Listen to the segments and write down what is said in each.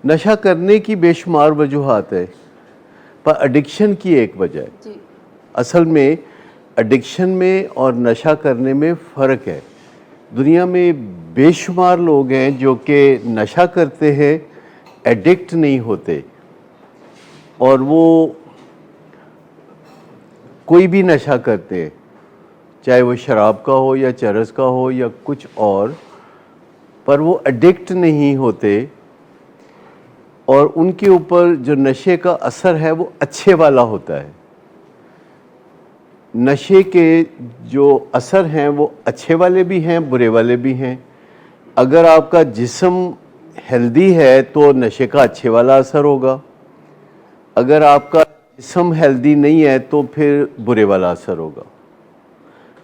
نشہ کرنے کی بے شمار وجوہات ہے، پر ایڈکشن کی ایک وجہ ہے۔ اصل میں ایڈکشن میں اور نشہ کرنے میں فرق ہے۔ دنیا میں بے شمار لوگ ہیں جو کہ نشہ کرتے ہیں، ایڈکٹ نہیں ہوتے، اور وہ کوئی بھی نشہ کرتے ہیں، چاہے وہ شراب کا ہو یا چرس کا ہو یا کچھ اور، پر وہ ایڈکٹ نہیں ہوتے، اور ان کے اوپر جو نشے کا اثر ہے وہ اچھے والا ہوتا ہے۔ نشے کے جو اثر ہیں وہ اچھے والے بھی ہیں، برے والے بھی ہیں۔ اگر آپ کا جسم ہیلدی ہے تو نشے کا اچھے والا اثر ہوگا، اگر آپ کا جسم ہیلدی نہیں ہے تو پھر برے والا اثر ہوگا۔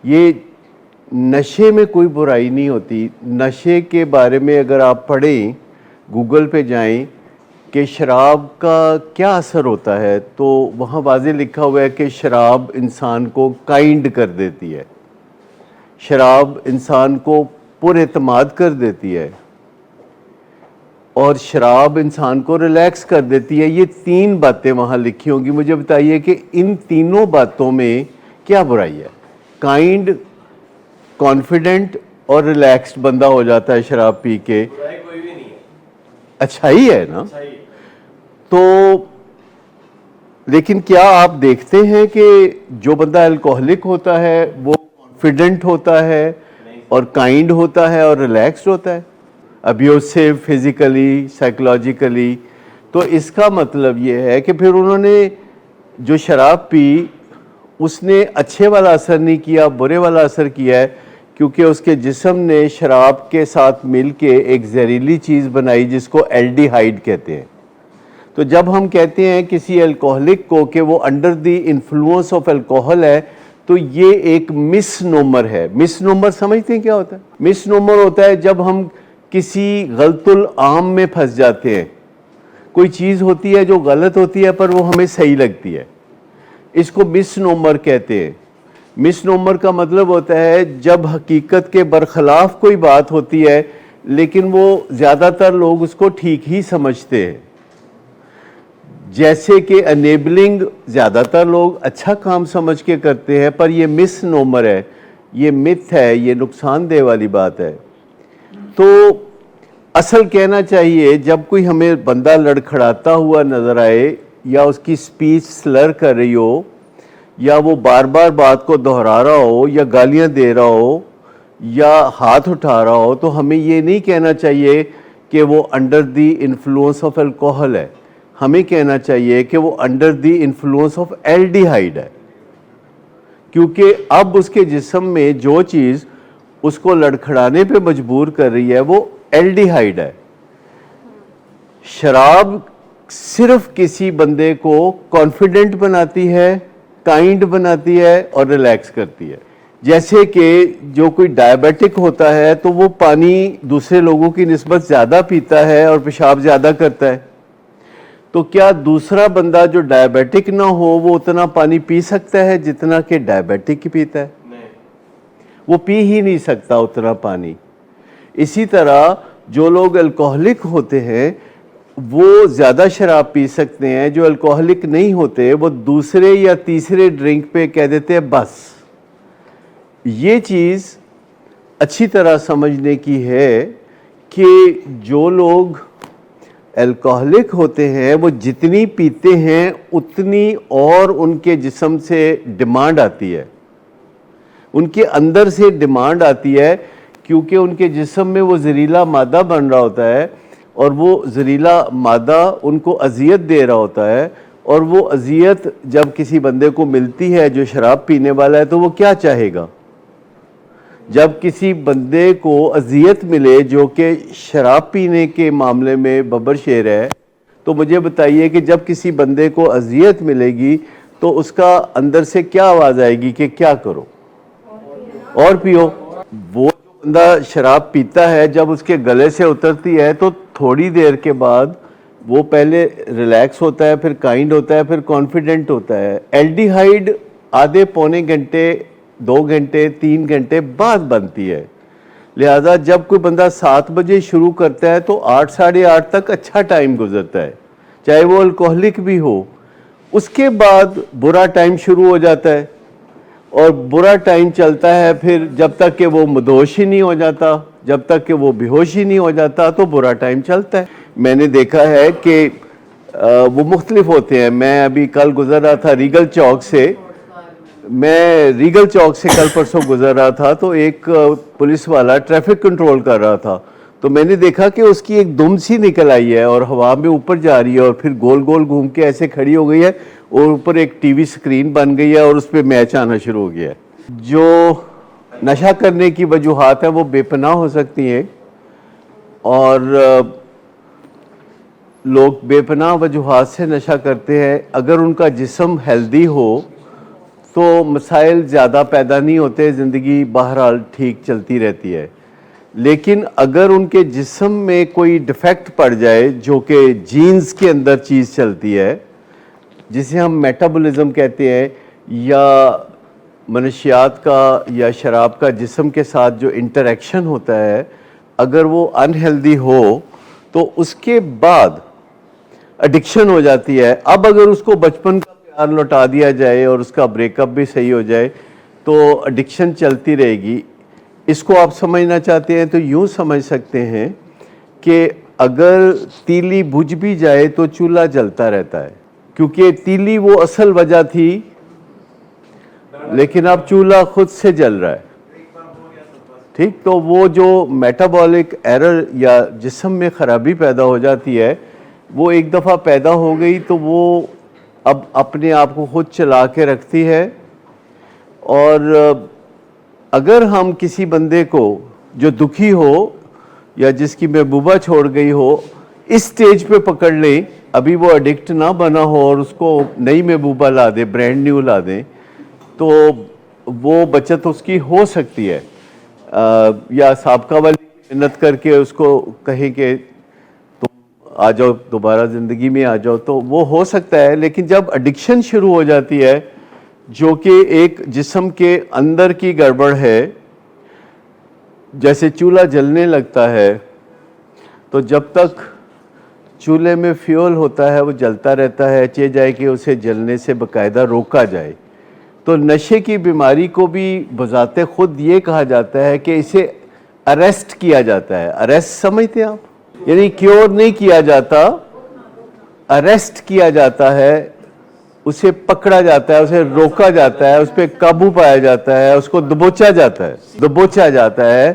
یہ نشے میں کوئی برائی نہیں ہوتی۔ نشے کے بارے میں اگر آپ پڑھیں، گوگل پہ جائیں کہ شراب کا کیا اثر ہوتا ہے، تو وہاں واضح لکھا ہوا ہے کہ شراب انسان کو کائنڈ کر دیتی ہے، شراب انسان کو پر اعتماد کر دیتی ہے، اور شراب انسان کو ریلیکس کر دیتی ہے۔ یہ 3 باتیں وہاں لکھی ہوں گی، مجھے بتائیے کہ ان تینوں باتوں میں کیا برائی ہے؟ کائنڈ، کانفیڈنٹ اور ریلیکسڈ بندہ ہو جاتا ہے شراب پی کے، برائی کوئی بھی نہیں ہے، اچھائی ہے نا؟ صحیح۔ تو لیکن کیا آپ دیکھتے ہیں کہ جو بندہ الکوہلک ہوتا ہے وہ کانفیڈنٹ ہوتا ہے اور کائنڈ ہوتا ہے اور ریلیکسڈ ہوتا ہے، ابیوسو فزیکلی، سائیکولوجیکلی؟ تو اس کا مطلب یہ ہے کہ پھر انہوں نے جو شراب پی اس نے اچھے والا اثر نہیں کیا، برے والا اثر کیا ہے، کیونکہ اس کے جسم نے شراب کے ساتھ مل کے ایک زہریلی چیز بنائی جس کو الڈیہائیڈ کہتے ہیں۔ تو جب ہم کہتے ہیں کسی الکوہلک کو کہ وہ under the influence of alcohol ہے، تو یہ ایک مس نومر ہے۔ مس نومر سمجھتے ہیں کیا ہوتا ہے؟ مس نومر ہوتا ہے جب ہم کسی غلط العام میں پھنس جاتے ہیں، کوئی چیز ہوتی ہے جو غلط ہوتی ہے پر وہ ہمیں صحیح لگتی ہے، اس کو مس نومر کہتے ہیں۔ مس نومر کا مطلب ہوتا ہے جب حقیقت کے برخلاف کوئی بات ہوتی ہے لیکن وہ زیادہ تر لوگ اس کو ٹھیک ہی سمجھتے ہیں، جیسے کہ انیبلنگ زیادہ تر لوگ اچھا کام سمجھ کے کرتے ہیں، پر یہ مس نومر ہے، یہ متھ ہے، یہ نقصان دہ والی بات ہے۔ تو اصل کہنا چاہیے جب کوئی ہمیں بندہ لڑکھڑاتا ہوا نظر آئے، یا اس کی سپیچ سلر کر رہی ہو، یا وہ بار بار بات کو دہرا رہا ہو، یا گالیاں دے رہا ہو، یا ہاتھ اٹھا رہا ہو، تو ہمیں یہ نہیں کہنا چاہیے کہ وہ under the influence of alcohol ہے، ہمیں کہنا چاہیے کہ وہ انڈر دی انفلوئنس آف الڈیہائیڈ ہے، کیونکہ اب اس کے جسم میں جو چیز اس کو لڑکھڑانے پہ مجبور کر رہی ہے وہ الڈیہائیڈ ہے۔ شراب صرف کسی بندے کو کانفیڈنٹ بناتی ہے، کائنڈ بناتی ہے اور ریلیکس کرتی ہے۔ جیسے کہ جو کوئی ڈائبیٹک ہوتا ہے تو وہ پانی دوسرے لوگوں کی نسبت زیادہ پیتا ہے اور پیشاب زیادہ کرتا ہے، تو کیا دوسرا بندہ جو ڈائبیٹک نہ ہو وہ اتنا پانی پی سکتا ہے جتنا کہ ڈائبیٹک پیتا ہے؟ نہیں، وہ پی ہی نہیں سکتا اتنا پانی۔ اسی طرح جو لوگ الکوہلک ہوتے ہیں وہ زیادہ شراب پی سکتے ہیں، جو الکوہلک نہیں ہوتے وہ دوسرے یا تیسرے ڈرنک پہ کہہ دیتے ہیں بس۔ یہ چیز اچھی طرح سمجھنے کی ہے کہ جو لوگ الکوہلک ہوتے ہیں وہ جتنی پیتے ہیں اتنی اور ان کے جسم سے ڈیمانڈ آتی ہے، ان کے اندر سے ڈیمانڈ آتی ہے، کیونکہ ان کے جسم میں وہ زہریلا مادہ بن رہا ہوتا ہے، اور وہ زہریلا مادہ ان کو اذیت دے رہا ہوتا ہے، اور وہ اذیت جب کسی بندے کو ملتی ہے جو شراب پینے والا ہے تو وہ کیا چاہے گا؟ جب کسی بندے کو اذیت ملے جو کہ شراب پینے کے معاملے میں ببر شیر ہے، تو مجھے بتائیے کہ جب کسی بندے کو اذیت ملے گی تو اس کا اندر سے کیا آواز آئے گی کہ کیا کرو؟ اور پیو۔ وہ جو بندہ شراب پیتا ہے جب اس کے گلے سے اترتی ہے تو تھوڑی دیر کے بعد وہ پہلے ریلیکس ہوتا ہے، پھر کائنڈ ہوتا ہے، پھر کانفیڈنٹ ہوتا ہے۔ الڈیہائیڈ آدھے پونے گھنٹے، 2 گھنٹے، 3 گھنٹے بعد بنتی ہے۔ لہذا جب کوئی بندہ 7 بجے شروع کرتا ہے تو 8 ساڑھے 8 تک اچھا ٹائم گزرتا ہے، چاہے وہ الکوہلک بھی ہو. اس کے بعد برا ٹائم شروع ہو جاتا ہے، اور برا ٹائم چلتا ہے پھر جب تک کہ وہ مدہوش ہی نہیں ہو جاتا، جب تک کہ وہ بے ہوش ہی نہیں ہو جاتا تو برا ٹائم چلتا ہے. میں نے دیکھا ہے کہ وہ مختلف ہوتے ہیں. میں ابھی کل گزر رہا تھا ریگل چوک سے، کل پرسوں گزر رہا تھا تو ایک پولیس والا ٹریفک کنٹرول کر رہا تھا، تو میں نے دیکھا کہ اس کی ایک دم سی نکل آئی ہے اور ہوا میں اوپر جا رہی ہے اور پھر گول گول گھوم کے ایسے کھڑی ہو گئی ہے اور اوپر ایک ٹی وی سکرین بن گئی ہے اور اس پہ میچ آنا شروع ہو گیا ہے. جو نشہ کرنے کی وجوہات ہیں وہ بے پناہ ہو سکتی ہیں، اور لوگ بے پناہ وجوہات سے نشہ کرتے ہیں. اگر ان کا جسم ہیلدی ہو تو مسائل زیادہ پیدا نہیں ہوتے، زندگی بہرحال ٹھیک چلتی رہتی ہے. لیکن اگر ان کے جسم میں کوئی ڈیفیکٹ پڑ جائے، جو کہ جینز کے اندر چیز چلتی ہے جسے ہم میٹابولزم کہتے ہیں، یا منشیات کا یا شراب کا جسم کے ساتھ جو انٹریکشن ہوتا ہے، اگر وہ انہیلدی ہو تو اس کے بعد ایڈکشن ہو جاتی ہے. اب اگر اس کو بچپن کا پیار لوٹا دیا جائے اور اس کا بریک اپ بھی صحیح ہو جائے تو ایڈکشن چلتی رہے گی. اس کو آپ سمجھنا چاہتے ہیں تو یوں سمجھ سکتے ہیں کہ اگر تیلی بجھ بھی جائے تو چولہا جلتا رہتا ہے، کیونکہ تیلی وہ اصل وجہ تھی، لیکن اب چولہا خود سے جل رہا ہے. ٹھیک، تو وہ جو میٹابولک ایرر یا جسم میں خرابی پیدا ہو جاتی ہے، وہ ایک دفعہ پیدا ہو گئی تو وہ اب اپنے آپ کو خود چلا کے رکھتی ہے. اور اگر ہم کسی بندے کو جو دکھی ہو یا جس کی محبوبہ چھوڑ گئی ہو اس سٹیج پہ پکڑ لیں، ابھی وہ ایڈکٹ نہ بنا ہو اور اس کو نئی محبوبہ لا دیں، برانڈ نیو لا دیں، تو وہ بچت اس کی ہو سکتی ہے. یا سابقہ والی محنت کر کے اس کو کہیں کہ تم آ جاؤ دوبارہ زندگی میں آ جاؤ، تو وہ ہو سکتا ہے. لیکن جب ایڈکشن شروع ہو جاتی ہے جو کہ ایک جسم کے اندر کی گڑبڑ ہے، جیسے چولہا جلنے لگتا ہے، تو جب تک چولہے میں فیول ہوتا ہے وہ جلتا رہتا ہے، چاہے جائے کہ اسے جلنے سے باقاعدہ روکا جائے. تو نشے کی بیماری کو بھی بذات خود یہ کہا جاتا ہے کہ اسے اریسٹ کیا جاتا ہے. اریسٹ سمجھتے ہیں آپ؟ یعنی کیور نہیں کیا جاتا، اریسٹ کیا جاتا ہے، اسے پکڑا جاتا ہے، اسے روکا جاتا ہے، اس پہ قابو پایا جاتا ہے، اس کو دبوچا جاتا ہے.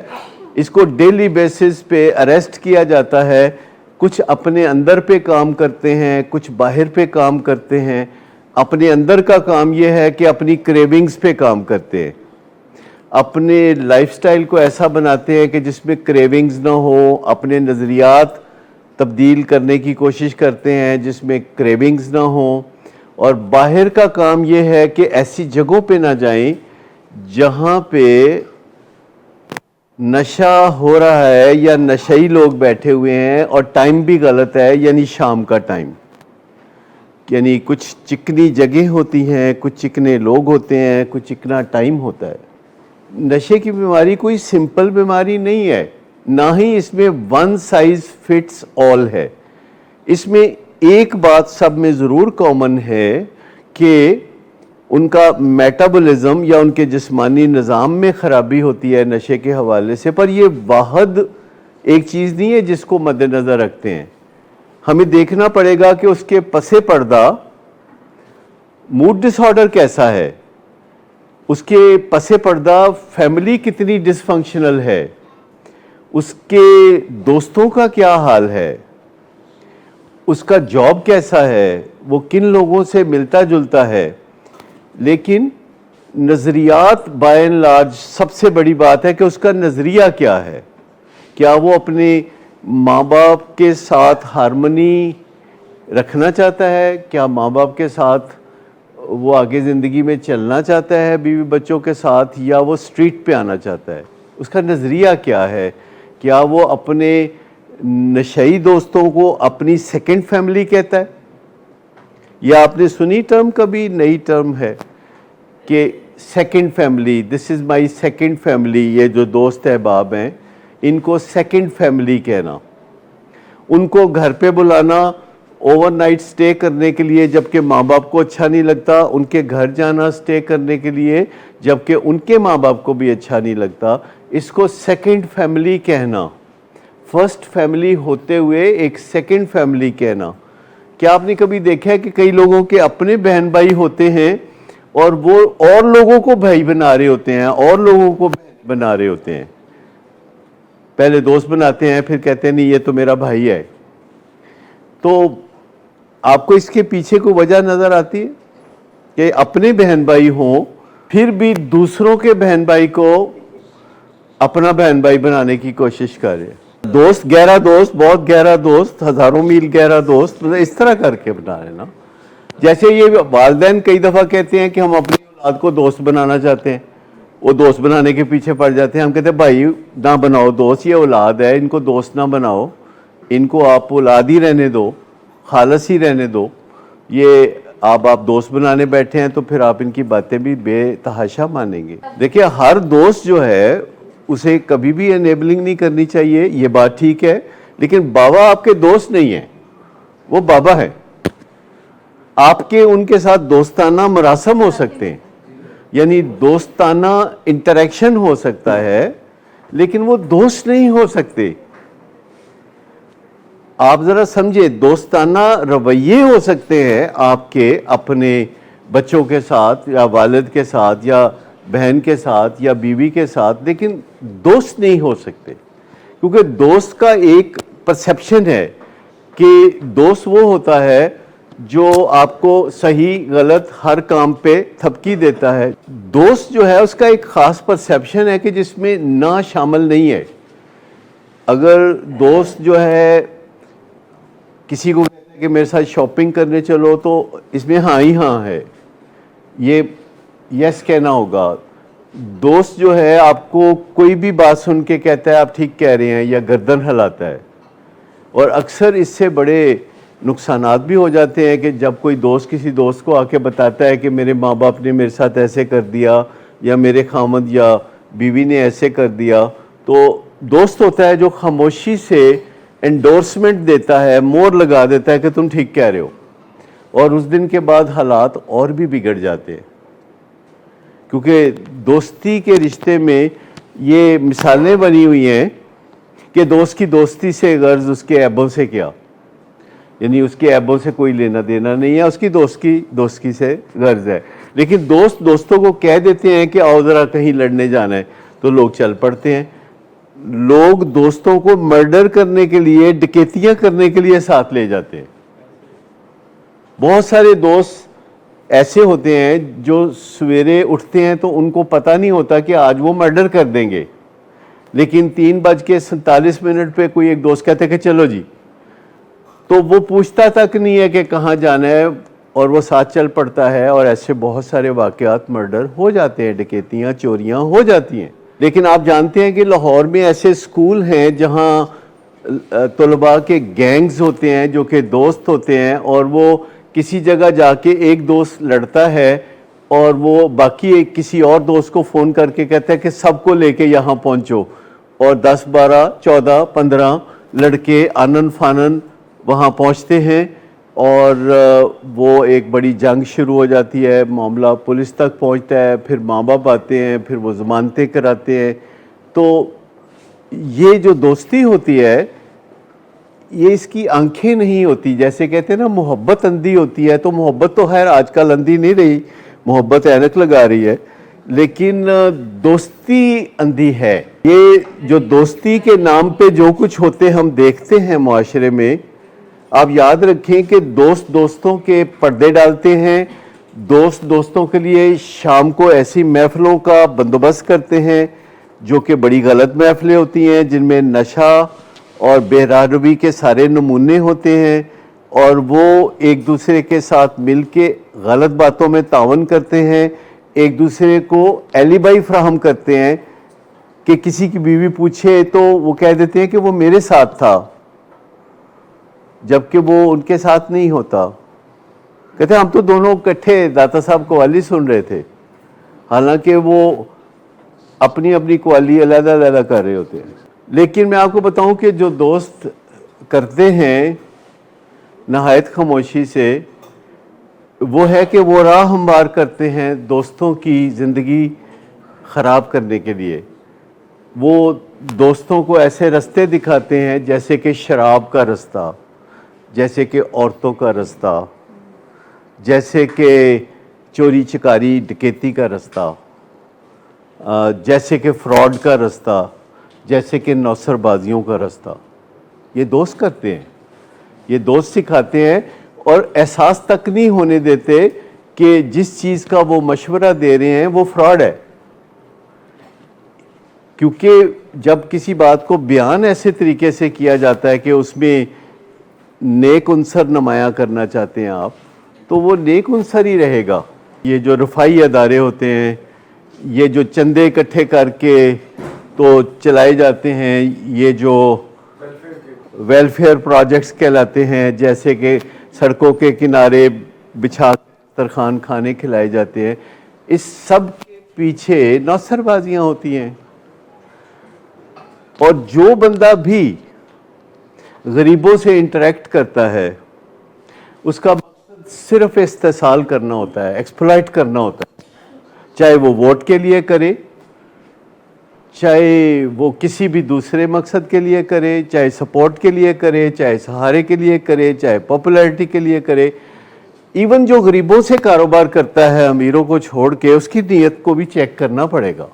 اس کو ڈیلی بیسس پہ اریسٹ کیا جاتا ہے. کچھ اپنے اندر پہ کام کرتے ہیں، کچھ باہر پہ کام کرتے ہیں. اپنے اندر کا کام یہ ہے کہ اپنی کریونگز پہ کام کرتے ہیں، اپنے لائف سٹائل کو ایسا بناتے ہیں کہ جس میں کریونگز نہ ہو، اپنے نظریات تبدیل کرنے کی کوشش کرتے ہیں جس میں کریونگز نہ ہوں. اور باہر کا کام یہ ہے کہ ایسی جگہوں پہ نہ جائیں جہاں پہ نشہ ہو رہا ہے یا نشئی لوگ بیٹھے ہوئے ہیں اور ٹائم بھی غلط ہے، یعنی شام کا ٹائم. یعنی کچھ چکنی جگہیں ہوتی ہیں، کچھ چکنے لوگ ہوتے ہیں، کچھ چکنا ٹائم ہوتا ہے. نشے کی بیماری کوئی سمپل بیماری نہیں ہے، نہ ہی اس میں ون سائز فٹس آل ہے. اس میں ایک بات سب میں ضرور کامن ہے کہ ان کا میٹابولزم یا ان کے جسمانی نظام میں خرابی ہوتی ہے نشے کے حوالے سے، پر یہ واحد ایک چیز نہیں ہے جس کو مد نظر رکھتے ہیں. ہمیں دیکھنا پڑے گا کہ اس کے پس پردہ موڈ ڈس آرڈر کیسا ہے، اس کے پس پردہ فیملی کتنی ڈس فنکشنل ہے، اس کے دوستوں کا کیا حال ہے، اس کا جاب کیسا ہے، وہ کن لوگوں سے ملتا جلتا ہے. لیکن نظریات بائی اینڈ لارج سب سے بڑی بات ہے کہ اس کا نظریہ کیا ہے. کیا وہ اپنے ماں باپ کے ساتھ ہارمنی رکھنا چاہتا ہے؟ کیا ماں باپ کے ساتھ وہ آگے زندگی میں چلنا چاہتا ہے بیوی بچوں کے ساتھ، یا وہ سٹریٹ پہ آنا چاہتا ہے؟ اس کا نظریہ کیا ہے؟ کیا وہ اپنے نشئی دوستوں کو اپنی سیکنڈ فیملی کہتا ہے؟ یا آپ نے سنی ٹرم، کبھی نئی ٹرم ہے کہ second family, this is my second family. یہ جو دوست احباب ہیں ان کو سیکنڈ فیملی کہنا، ان کو گھر پہ بلانا اوور نائٹ سٹے کرنے کے لیے جبکہ ماں باپ کو اچھا نہیں لگتا، ان کے گھر جانا سٹے کرنے کے لیے جبکہ ان کے ماں باپ کو بھی اچھا نہیں لگتا، اس کو سیکنڈ فیملی کہنا، فرسٹ فیملی ہوتے ہوئے ایک سیکنڈ فیملی کہنا۔ کیا آپ نے کبھی دیکھا ہے کہ کئی لوگوں کے اپنے بہن بھائی ہوتے ہیں اور وہ اور لوگوں کو بھائی بنا رہے ہوتے ہیں، اور لوگوں کو بہن بنا رہے ہوتے ہیں؟ پہلے دوست بناتے ہیں، پھر کہتے ہیں نہیں یہ تو میرا بھائی ہے۔ تو آپ کو اس کے پیچھے کوئی وجہ نظر آتی ہے کہ اپنے بہن بھائی ہوں پھر بھی دوسروں کے بہن بھائی کو اپنا بہن بھائی بنانے کی کوشش کر رہے ہیں؟ دوست، گہرا دوست، بہت گہرا دوست، ہزاروں میل گہرا دوست، اس طرح کر کے بنا رہے ہیں نا۔ جیسے یہ والدین کئی دفعہ کہتے ہیں کہ ہم اپنی اولاد کو دوست بنانا چاہتے ہیں، وہ دوست بنانے کے پیچھے پڑ جاتے ہیں۔ ہم کہتے ہیں بھائی نہ بناؤ دوست، یہ اولاد ہے، ان کو دوست نہ بناؤ، ان کو آپ اولاد ہی رہنے دو، خالص ہی رہنے دو۔ یہ آپ دوست بنانے بیٹھے ہیں تو پھر آپ ان کی باتیں بھی بے تحاشا مانیں گے۔ دیکھیں ہر دوست جو ہے اسے کبھی بھی انیبلنگ نہیں کرنی چاہیے، یہ بات ٹھیک ہے، لیکن بابا آپ کے دوست نہیں ہیں، وہ بابا ہے۔ آپ کے ان کے ساتھ دوستانہ مراسم ہو سکتے ہیں، یعنی دوستانہ انٹریکشن ہو سکتا ہے، لیکن وہ دوست نہیں ہو سکتے۔ آپ ذرا سمجھے، دوستانہ رویے ہو سکتے ہیں آپ کے اپنے بچوں کے ساتھ یا والد کے ساتھ یا بہن کے ساتھ یا بیوی کے ساتھ، لیکن دوست نہیں ہو سکتے، کیونکہ دوست کا ایک پرسیپشن ہے کہ دوست وہ ہوتا ہے جو آپ کو صحیح غلط ہر کام پہ تھپکی دیتا ہے۔ دوست جو ہے اس کا ایک خاص پرسیپشن ہے کہ جس میں نہ شامل نہیں ہے۔ اگر دوست جو ہے کسی کو کہتا ہے کہ میرے ساتھ شاپنگ کرنے چلو تو اس میں ہاں ہی ہاں ہے، یہ یس کہنا ہوگا۔ دوست جو ہے آپ کو کوئی بھی بات سن کے کہتا ہے آپ ٹھیک کہہ رہے ہیں یا گردن ہلاتا ہے، اور اکثر اس سے بڑے نقصانات بھی ہو جاتے ہیں کہ جب کوئی دوست کسی دوست کو آ کے بتاتا ہے کہ میرے ماں باپ نے میرے ساتھ ایسے کر دیا یا میرے خامد یا بیوی نے ایسے کر دیا، تو دوست ہوتا ہے جو خاموشی سے انڈورسمنٹ دیتا ہے، مور لگا دیتا ہے کہ تم ٹھیک کہہ رہے ہو، اور اس دن کے بعد حالات اور بھی بگڑ جاتے ہیں، کیونکہ دوستی کے رشتے میں یہ مثالیں بنی ہوئی ہیں کہ دوست کی دوستی سے غرض اس کے عیبوں سے کیا، یعنی اس کے عیبوں سے کوئی لینا دینا نہیں ہے، اس کی دوستی سے غرض ہے۔ لیکن دوستوں کو کہہ دیتے ہیں کہ آؤ ذرا کہیں لڑنے جانا ہے تو لوگ چل پڑتے ہیں۔ لوگ دوستوں کو مرڈر کرنے کے لیے، ڈکیتیاں کرنے کے لیے ساتھ لے جاتے ہیں۔ بہت سارے دوست ایسے ہوتے ہیں جو سویرے اٹھتے ہیں تو ان کو پتہ نہیں ہوتا کہ آج وہ مرڈر کر دیں گے، لیکن 3:47 پہ کوئی ایک دوست کہتے کہ چلو جی، تو وہ پوچھتا تک نہیں ہے کہ کہاں جانا ہے اور وہ ساتھ چل پڑتا ہے، اور ایسے بہت سارے واقعات مرڈر ہو جاتے ہیں، ڈکیتیاں چوریاں ہو جاتی ہیں۔ لیکن آپ جانتے ہیں کہ لاہور میں ایسے سکول ہیں جہاں طلباء کے گینگز ہوتے ہیں جو کہ دوست ہوتے ہیں، اور وہ کسی جگہ جا کے ایک دوست لڑتا ہے اور وہ باقی کسی اور دوست کو فون کر کے کہتا ہے کہ سب کو لے کے یہاں پہنچو، اور 10 12 14 15 لڑکے آنن فانن وہاں پہنچتے ہیں، اور وہ ایک بڑی جنگ شروع ہو جاتی ہے، معاملہ پولیس تک پہنچتا ہے، پھر ماں باپ آتے ہیں، پھر وہ ضمانتیں کراتے ہیں۔ تو یہ جو دوستی ہوتی ہے یہ اس کی آنکھیں نہیں ہوتی، جیسے کہتے ہیں نا محبت اندھی ہوتی ہے، تو محبت تو خیر آج کل اندھی نہیں رہی، محبت اینک لگا رہی ہے، لیکن دوستی اندھی ہے۔ یہ جو دوستی کے نام پہ جو کچھ ہوتے ہم دیکھتے ہیں معاشرے میں، آپ یاد رکھیں کہ دوستوں کے پردے ڈالتے ہیں، دوستوں کے لیے شام کو ایسی محفلوں کا بندوبست کرتے ہیں جو کہ بڑی غلط محفلیں ہوتی ہیں، جن میں نشہ اور بے راہروی کے سارے نمونے ہوتے ہیں، اور وہ ایک دوسرے کے ساتھ مل کے غلط باتوں میں تعاون کرتے ہیں، ایک دوسرے کو ایلیبائی فراہم کرتے ہیں کہ کسی کی بیوی پوچھے تو وہ کہہ دیتے ہیں کہ وہ میرے ساتھ تھا، جبکہ وہ ان کے ساتھ نہیں ہوتا۔ کہتے ہیں ہم تو دونوں اکٹھے داتا صاحب قوالی سن رہے تھے، حالانکہ وہ اپنی قوالی علیحدہ کر رہے ہوتے ہیں۔ لیکن میں آپ کو بتاؤں کہ جو دوست کرتے ہیں نہایت خاموشی سے، وہ ہے کہ وہ راہ ہموار کرتے ہیں دوستوں کی زندگی خراب کرنے کے لیے. وہ دوستوں کو ایسے رستے دکھاتے ہیں جیسے کہ شراب کا رستہ، جیسے کہ عورتوں کا رستہ، جیسے کہ چوری چکاری ڈکیتی کا رستہ، جیسے کہ فراڈ کا رستہ، جیسے کہ نوسر بازیوں کا رستہ. یہ دوست کرتے ہیں، یہ دوست سکھاتے ہیں، اور احساس تک نہیں ہونے دیتے کہ جس چیز کا وہ مشورہ دے رہے ہیں وہ فراڈ ہے. کیونکہ جب کسی بات کو بیان ایسے طریقے سے کیا جاتا ہے کہ اس میں نیک عنصر نمایاں کرنا چاہتے ہیں آپ، تو وہ نیک عنصر ہی رہے گا. یہ جو رفائی ادارے ہوتے ہیں، یہ جو چندے اکٹھے کر کے تو چلائے جاتے ہیں، یہ جو ویلفیئر پروجیکٹس کہلاتے ہیں، جیسے کہ سڑکوں کے کنارے بچھا ترخان کھانے کھلائے جاتے ہیں، اس سب کے پیچھے نوسر بازیاں ہوتی ہیں. اور جو بندہ بھی غریبوں سے انٹریکٹ کرتا ہے اس کا مقصد صرف استحصال کرنا ہوتا ہے، ایکسپلائٹ کرنا ہوتا ہے. چاہے وہ ووٹ کے لیے کرے، چاہے وہ کسی بھی دوسرے مقصد کے لیے کرے، چاہے سپورٹ کے لیے کرے، چاہے سہارے کے لیے کرے، چاہے پاپولیرٹی کے لیے کرے. ایون جو غریبوں سے کاروبار کرتا ہے امیروں کو چھوڑ کے، اس کی نیت کو بھی چیک کرنا پڑے گا،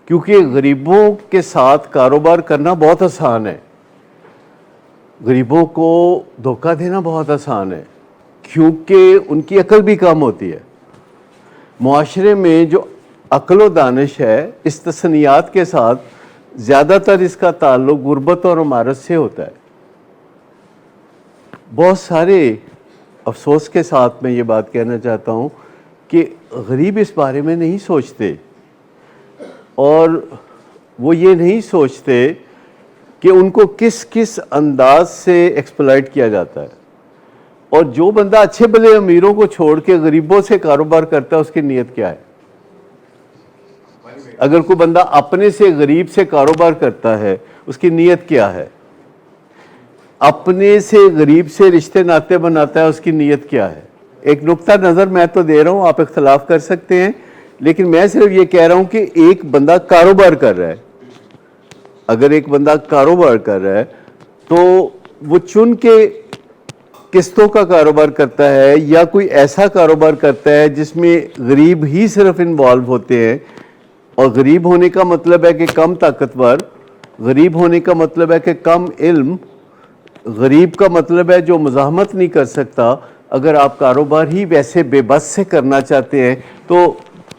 کیونکہ غریبوں کے ساتھ کاروبار کرنا بہت آسان ہے، غریبوں کو دھوکہ دینا بہت آسان ہے، کیونکہ ان کی عقل بھی کم ہوتی ہے. معاشرے میں جو عقل و دانش ہے، استثنیات کے ساتھ زیادہ تر اس کا تعلق غربت اور امارت سے ہوتا ہے. بہت سارے افسوس کے ساتھ میں یہ بات کہنا چاہتا ہوں کہ غریب اس بارے میں نہیں سوچتے، اور وہ یہ نہیں سوچتے کہ ان کو کس کس انداز سے ایکسپلائٹ کیا جاتا ہے. اور جو بندہ اچھے بھلے امیروں کو چھوڑ کے غریبوں سے کاروبار کرتا ہے، اس کی نیت کیا ہے؟ اگر کوئی بندہ اپنے سے غریب سے کاروبار کرتا ہے، اس کی نیت کیا ہے؟ اپنے سے غریب سے رشتے ناطے بناتا ہے، اس کی نیت کیا ہے؟ ایک نقطہ نظر میں تو دے رہا ہوں، آپ اختلاف کر سکتے ہیں، لیکن میں صرف یہ کہہ رہا ہوں کہ ایک بندہ کاروبار کر رہا ہے. اگر ایک بندہ کاروبار کر رہا ہے تو وہ چن کے قسطوں کا کاروبار کرتا ہے، یا کوئی ایسا کاروبار کرتا ہے جس میں غریب ہی صرف انوالو ہوتے ہیں. اور غریب ہونے کا مطلب ہے کہ کم طاقتور، غریب ہونے کا مطلب ہے کہ کم علم، غریب کا مطلب ہے جو مزاحمت نہیں کر سکتا. اگر آپ کاروبار ہی ویسے بے بس سے کرنا چاہتے ہیں تو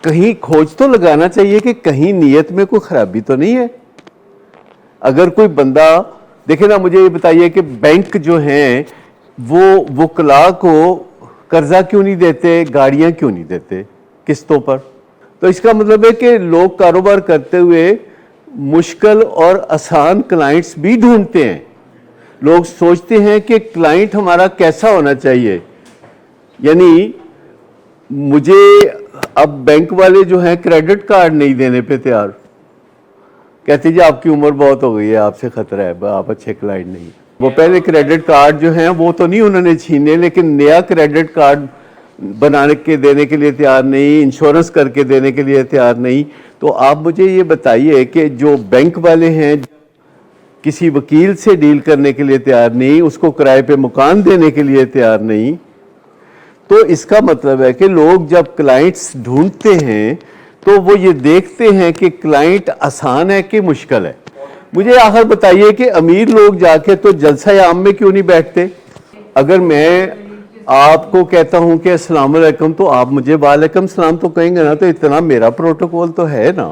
کہیں کھوج تو لگانا چاہیے کہ کہیں نیت میں کوئی خرابی تو نہیں ہے. اگر کوئی بندہ دیکھیں نا، مجھے یہ بتائیے کہ بینک جو ہیں وہ وکلاء کو قرضہ کیوں نہیں دیتے، گاڑیاں کیوں نہیں دیتے قسطوں پر؟ تو اس کا مطلب ہے کہ لوگ کاروبار کرتے ہوئے مشکل اور آسان کلائنٹس بھی ڈھونڈتے ہیں. لوگ سوچتے ہیں کہ کلائنٹ ہمارا کیسا ہونا چاہیے. یعنی مجھے اب بینک والے جو ہیں کریڈٹ کارڈ نہیں دینے پہ تیار، کہتے جی آپ کی عمر بہت ہو گئی ہے، آپ سے خطرہ ہے، آپ اچھے کلائنٹ نہیں. وہ پہلے کریڈٹ کارڈ جو ہیں وہ تو نہیں انہوں نے چھینے، لیکن نیا کریڈٹ کارڈ بنانے کے دینے کے لیے تیار نہیں، انشورنس کر کے دینے کے لیے تیار نہیں. تو آپ مجھے یہ بتائیے کہ جو بینک والے ہیں کسی وکیل سے ڈیل کرنے کے لیے تیار نہیں، اس کو کرائے پہ مکان دینے کے لیے تیار نہیں، تو اس کا مطلب ہے کہ لوگ جب کلائنٹس ڈھونڈتے ہیں تو وہ یہ دیکھتے ہیں کہ کلائنٹ آسان ہے کہ مشکل ہے. مجھے آخر بتائیے کہ امیر لوگ جا کے تو جلسہ عام میں کیوں نہیں بیٹھتے؟ اگر میں آپ کو کہتا ہوں کہ السلام علیکم تو آپ مجھے وعلیکم السلام تو کہیں گے نا. تو اتنا میرا پروٹوکول تو ہے نا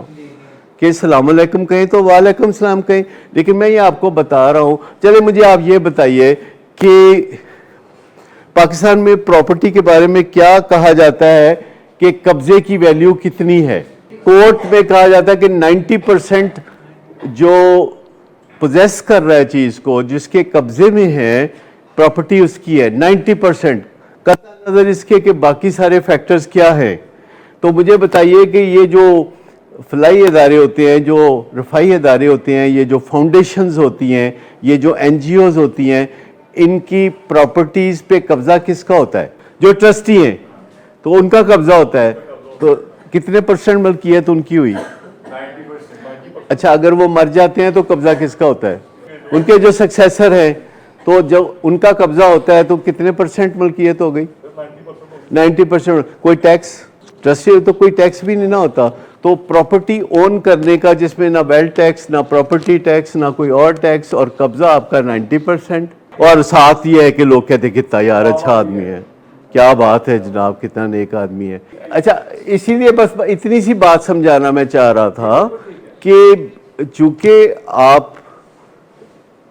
کہ السلام علیکم کہیں تو وعلیکم السلام کہیں. لیکن میں یہ آپ کو بتا رہا ہوں. چلے مجھے آپ یہ بتائیے کہ پاکستان میں پراپرٹی کے بارے میں کیا کہا جاتا ہے کہ قبضے کی ویلیو کتنی ہے؟ کورٹ میں کہا جاتا ہے کہ 90% جو پوزیس کر رہا ہے چیز کو، جس کے قبضے میں ہے پراپرٹی، اس کی ہے 90%، قطع نظر اس کے کہ باقی سارے فیکٹرز کیا ہیں. تو مجھے بتائیے کہ یہ جو فلاحی ادارے ہوتے ہیں, جو رفاہی ادارے ہوتے ہیں, یہ جو فاؤنڈیشنز ہوتی ہیں, یہ جو این جی اوز ہوتی ہیں, ان کی پراپرٹیز پہ قبضہ کس کا ہوتا ہے؟ جو ٹرسٹی ہیں تو ان کا قبضہ ہوتا ہے. تو کتنے پرسنٹ ملکیت ان کی ہوئی؟ 90%. اچھا, اگر وہ مر جاتے ہیں تو قبضہ کس کا ہوتا ہے؟ ان کے جو سکسیسر ہیں, تو جب ان کا قبضہ ہوتا ہے تو کتنے پرسنٹ ملکیت ہو گئی؟ 90%. کوئی ٹیکس ٹرسٹی تو کوئی ٹیکس بھی نہیں نہ ہوتا. تو پراپرٹی اون کرنے کا جس میں نہ ویلتھ ٹیکس, نہ پراپرٹی ٹیکس, نہ کوئی اور ٹیکس, اور قبضہ آپ کا 90%. اور ساتھ یہ ہے کہ لوگ کہتے ہیں کتنا یار اچھا آدمی ہے, کیا بات ہے جناب, کتنا نیک آدمی ہے. اچھا, اسی لیے بس اتنی سی بات سمجھانا میں چاہ رہا تھا کہ چونکہ آپ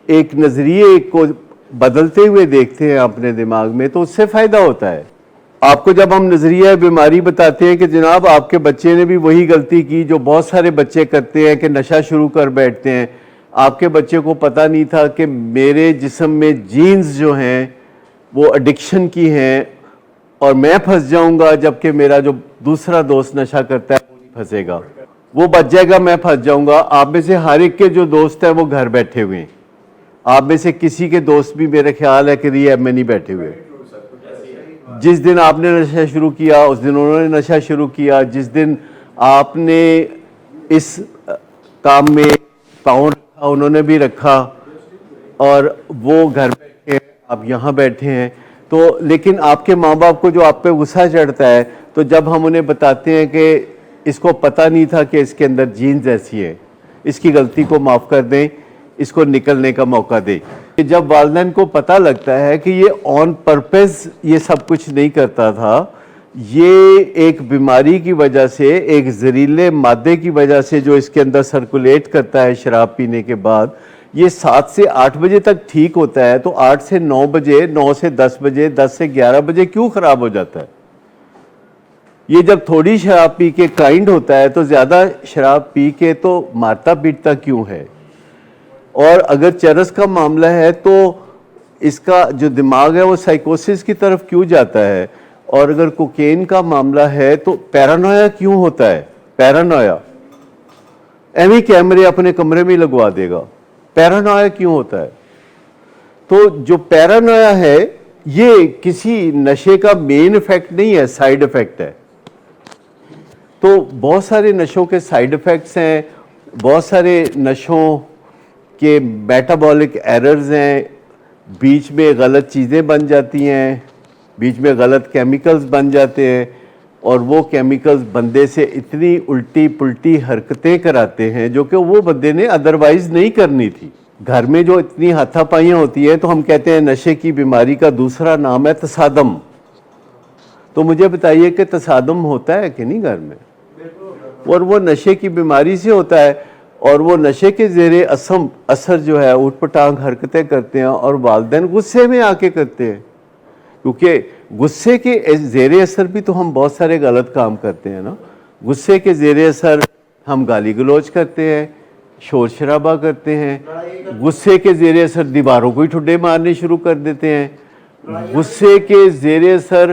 ایک نظریے کو بدلتے ہوئے دیکھتے ہیں اپنے دماغ میں, تو اس سے فائدہ ہوتا ہے. آپ کو جب ہم نظریہ بیماری بتاتے ہیں کہ جناب آپ کے بچے نے بھی وہی غلطی کی جو بہت سارے بچے کرتے ہیں کہ نشہ شروع کر بیٹھتے ہیں, آپ کے بچے کو پتہ نہیں تھا کہ میرے جسم میں جینز جو ہیں وہ ایڈکشن کی ہیں, اور میں پھنس جاؤں گا جبکہ میرا جو دوسرا دوست نشہ کرتا ہے وہ نہیں پھنسے گا, وہ بچ جائے گا, میں پھنس جاؤں گا. آپ میں سے ہر ایک کے جو دوست ہیں وہ گھر بیٹھے ہوئے ہیں. آپ میں سے کسی کے دوست بھی میرا خیال ہے کہ ری ایب میں نہیں بیٹھے ہوئے. جس دن آپ نے نشہ شروع کیا اس دن انہوں نے نشہ شروع کیا, جس دن آپ نے اس کام میں پاؤں رکھا انہوں نے بھی رکھا, اور وہ گھر بیٹھے ہیں, آپ یہاں بیٹھے ہیں. تو لیکن آپ کے ماں باپ کو جو آپ پہ غصہ چڑھتا ہے, تو جب ہم انہیں بتاتے ہیں کہ اس کو پتہ نہیں تھا کہ اس کے اندر جینز ایسی ہیں, اس کی غلطی کو معاف کر دیں, اس کو نکلنے کا موقع دیں. جب والدین کو پتہ لگتا ہے کہ یہ آن پرپز یہ سب کچھ نہیں کرتا تھا, یہ ایک بیماری کی وجہ سے, ایک زہریلے مادے کی وجہ سے جو اس کے اندر سرکولیٹ کرتا ہے شراب پینے کے بعد, یہ 7 سے 8 بجے تک ٹھیک ہوتا ہے, تو 8 سے 9 بجے, 9 سے 10 بجے, 10 سے 11 بجے کیوں خراب ہو جاتا ہے؟ یہ جب تھوڑی شراب پی کے کائنڈ ہوتا ہے تو زیادہ شراب پی کے تو مارتا پیٹتا کیوں ہے؟ اور اگر چرس کا معاملہ ہے تو اس کا جو دماغ ہے وہ سائیکوسس کی طرف کیوں جاتا ہے؟ اور اگر کوکین کا معاملہ ہے تو پیرانویا کیوں ہوتا ہے؟ پیرانویا ایویں کیمرے اپنے کمرے میں لگوا دے گا, پیرانویا کیوں ہوتا ہے؟ تو جو پیرانویا ہے یہ کسی نشے کا مین ایفیکٹ نہیں ہے, سائیڈ ایفیکٹ ہے. تو بہت سارے نشوں کے سائیڈ ایفیکٹس ہیں, بہت سارے نشوں کہ میٹابولک ایررز ہیں, بیچ میں غلط چیزیں بن جاتی ہیں, بیچ میں غلط کیمیکلز بن جاتے ہیں, اور وہ کیمیکلز بندے سے اتنی الٹی پلٹی حرکتیں کراتے ہیں جو کہ وہ بندے نے ادروائز نہیں کرنی تھی. گھر میں جو اتنی ہاتھا پائیاں ہوتی ہیں, تو ہم کہتے ہیں نشے کی بیماری کا دوسرا نام ہے تصادم. تو مجھے بتائیے کہ تصادم ہوتا ہے کہ نہیں گھر میں؟ اور وہ نشے کی بیماری سے ہوتا ہے, اور وہ نشے کے زیر اثر جو ہے اوٹ پٹانگ حرکتیں کرتے ہیں, اور والدین غصے میں آ کے کرتے ہیں, کیونکہ غصے کے زیر اثر بھی تو ہم بہت سارے غلط کام کرتے ہیں نا. غصے کے زیر اثر ہم گالی گلوچ کرتے ہیں, شور شرابہ کرتے ہیں, غصے کے زیر اثر دیواروں کو ہی ٹھڈے مارنے شروع کر دیتے ہیں, غصے کے زیر اثر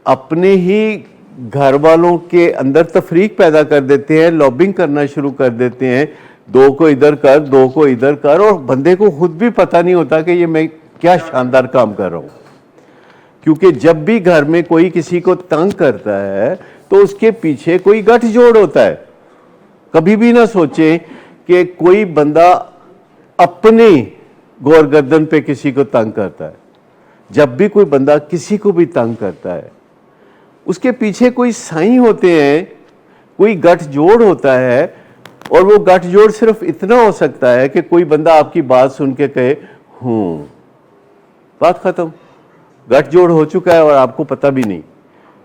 اپنے ہی گھر والوں کے اندر تفریق پیدا کر دیتے ہیں, لابنگ کرنا شروع کر دیتے ہیں, 2 کو ادھر کر 2 کو ادھر کر, اور بندے کو خود بھی پتہ نہیں ہوتا کہ یہ میں کیا شاندار کام کر رہا ہوں. کیونکہ جب بھی گھر میں کوئی کسی کو تنگ کرتا ہے تو اس کے پیچھے کوئی گٹھ جوڑ ہوتا ہے. کبھی بھی نہ سوچیں کہ کوئی بندہ اپنے گور گردن پہ کسی کو تنگ کرتا ہے. جب بھی کوئی بندہ کسی کو بھی تنگ کرتا ہے اس کے پیچھے کوئی سائیں ہوتے ہیں, کوئی گٹھ جوڑ ہوتا ہے, اور وہ گٹھ جوڑ صرف اتنا ہو سکتا ہے کہ کوئی بندہ آپ کی بات سن کے کہے ہوں, بات ختم, گٹھ جوڑ ہو چکا ہے اور آپ کو پتہ بھی نہیں.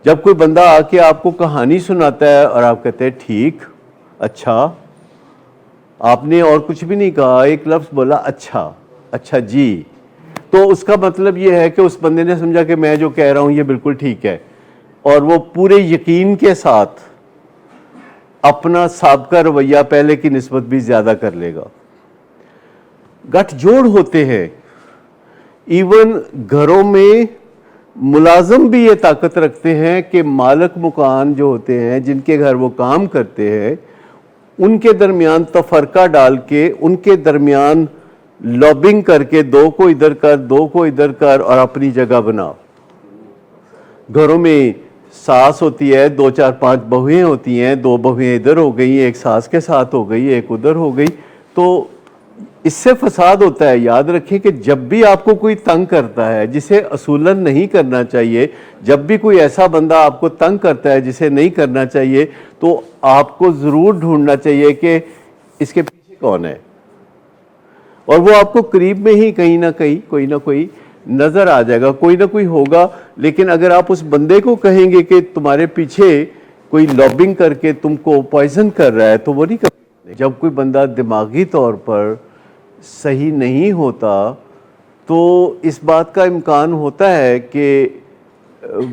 جب کوئی بندہ آ کے آپ کو کہانی سناتا ہے اور آپ کہتے ہیں ٹھیک, اچھا, آپ نے اور کچھ بھی نہیں کہا, ایک لفظ بولا اچھا, اچھا جی, تو اس کا مطلب یہ ہے کہ اس بندے نے سمجھا کہ میں جو کہہ رہا ہوں یہ بالکل ٹھیک ہے, اور وہ پورے یقین کے ساتھ اپنا سابقہ رویہ پہلے کی نسبت بھی زیادہ کر لے گا. گٹھ جوڑ ہوتے ہیں. ایون گھروں میں ملازم بھی یہ طاقت رکھتے ہیں کہ مالک مکان جو ہوتے ہیں جن کے گھر وہ کام کرتے ہیں ان کے درمیان تفرقہ ڈال کے ان کے درمیان لابنگ کر کے دو کو ادھر کر دو کو ادھر کر اور اپنی جگہ بنا. گھروں میں ساس ہوتی ہے, 2 4 5 بہویں ہوتی ہیں, 2 بہویں ادھر ہو گئی, ایک ساس کے ساتھ ہو گئی, ایک ادھر ہو گئی, تو اس سے فساد ہوتا ہے. یاد رکھیں کہ جب بھی آپ کو کوئی تنگ کرتا ہے جسے اصولاً نہیں کرنا چاہیے, جب بھی کوئی ایسا بندہ آپ کو تنگ کرتا ہے جسے نہیں کرنا چاہیے, تو آپ کو ضرور ڈھونڈنا چاہیے کہ اس کے پیچھے کون ہے, اور وہ آپ کو قریب میں ہی کہیں نہ کہیں کوئی نہ کوئی نظر آ جائے گا, کوئی نہ کوئی ہوگا. لیکن اگر آپ اس بندے کو کہیں گے کہ تمہارے پیچھے کوئی لابنگ کر کے تم کو پوائزن کر رہا ہے, تو وہ نہیں کرے. جب کوئی بندہ دماغی طور پر صحیح نہیں ہوتا تو اس بات کا امکان ہوتا ہے کہ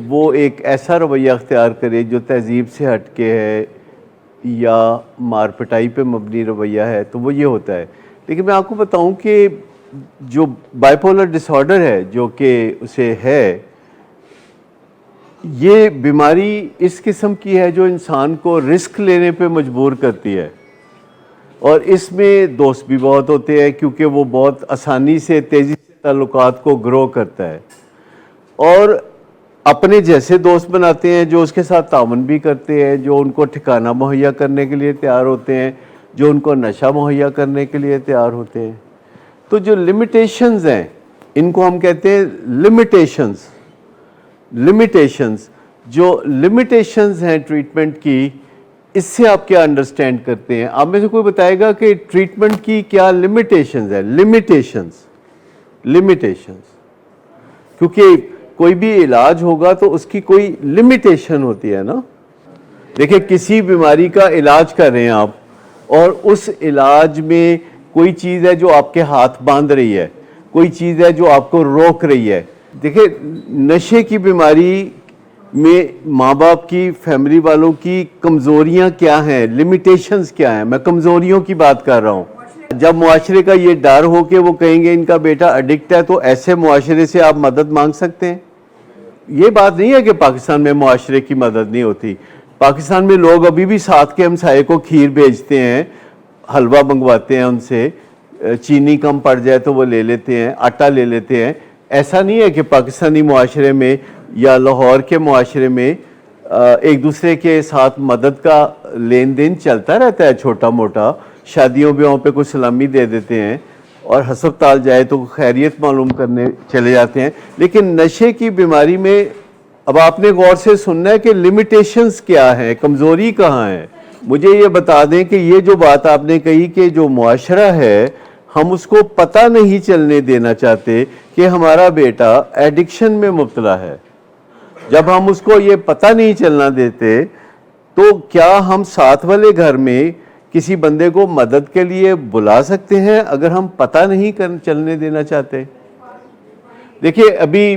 وہ ایک ایسا رویہ اختیار کرے جو تہذیب سے ہٹ کے ہے یا مار پٹائی پہ مبنی رویہ ہے, تو وہ یہ ہوتا ہے. لیکن میں آپ کو بتاؤں کہ جو بائی پولر ڈس آرڈر ہے جو کہ اسے ہے, یہ بیماری اس قسم کی ہے جو انسان کو رسک لینے پہ مجبور کرتی ہے, اور اس میں دوست بھی بہت ہوتے ہیں کیونکہ وہ بہت آسانی سے تیزی سے تعلقات کو گرو کرتا ہے, اور اپنے جیسے دوست بناتے ہیں جو اس کے ساتھ تعاون بھی کرتے ہیں, جو ان کو ٹھکانہ مہیا کرنے کے لیے تیار ہوتے ہیں, جو ان کو نشہ مہیا کرنے کے لیے تیار ہوتے ہیں. تو جو لمیٹیشنز ہیں ان کو ہم کہتے ہیں لمیٹیشنز. جو لمیٹیشنز ہیں ٹریٹمنٹ کی, اس سے آپ کیا انڈرسٹینڈ کرتے ہیں؟ آپ میں سے کوئی بتائے گا کہ ٹریٹمنٹ کی کیا لمیٹیشنز ہیں؟ لمیٹیشنز کیونکہ کوئی بھی علاج ہوگا تو اس کی کوئی لمیٹیشن ہوتی ہے نا. دیکھیں کسی بیماری کا علاج کر رہے ہیں آپ, اور اس علاج میں کوئی چیز ہے جو آپ کے ہاتھ باندھ رہی ہے, کوئی چیز ہے جو آپ کو روک رہی ہے. دیکھیں نشے کی بیماری میں ماں باپ کی, فیملی والوں کی کمزوریاں کیا ہیں, لمیٹیشنز کیا ہیں؟ میں کمزوریوں کی بات کر رہا ہوں. جب معاشرے کا یہ ڈر ہو کہ وہ کہیں گے ان کا بیٹا ایڈکٹ ہے, تو ایسے معاشرے سے آپ مدد مانگ سکتے ہیں؟ یہ بات نہیں ہے کہ پاکستان میں معاشرے کی مدد نہیں ہوتی. پاکستان میں لوگ ابھی بھی ساتھ کے ہمسائے کو کھیر بھیجتے ہیں, حلوہ منگواتے ہیں ان سے, چینی کم پڑ جائے تو وہ لے لیتے ہیں, آٹا لے لیتے ہیں. ایسا نہیں ہے کہ پاکستانی معاشرے میں یا لاہور کے معاشرے میں ایک دوسرے کے ساتھ مدد کا لین دین چلتا رہتا ہے چھوٹا موٹا. شادیوں بیاہوں پہ کوئی سلامی دے دیتے ہیں, اور ہسپتال جائے تو خیریت معلوم کرنے چلے جاتے ہیں. لیکن نشے کی بیماری میں اب آپ نے غور سے سننا ہے کہ لمیٹیشنز کیا ہیں, کمزوری کہاں ہے. مجھے یہ بتا دیں کہ یہ جو بات آپ نے کہی کہ جو معاشرہ ہے ہم اس کو پتہ نہیں چلنے دینا چاہتے کہ ہمارا بیٹا ایڈکشن میں مبتلا ہے. جب ہم اس کو یہ پتہ نہیں چلنا دیتے تو کیا ہم ساتھ والے گھر میں کسی بندے کو مدد کے لیے بلا سکتے ہیں اگر ہم پتہ نہیں چلنے دینا چاہتے؟ دیکھیے ابھی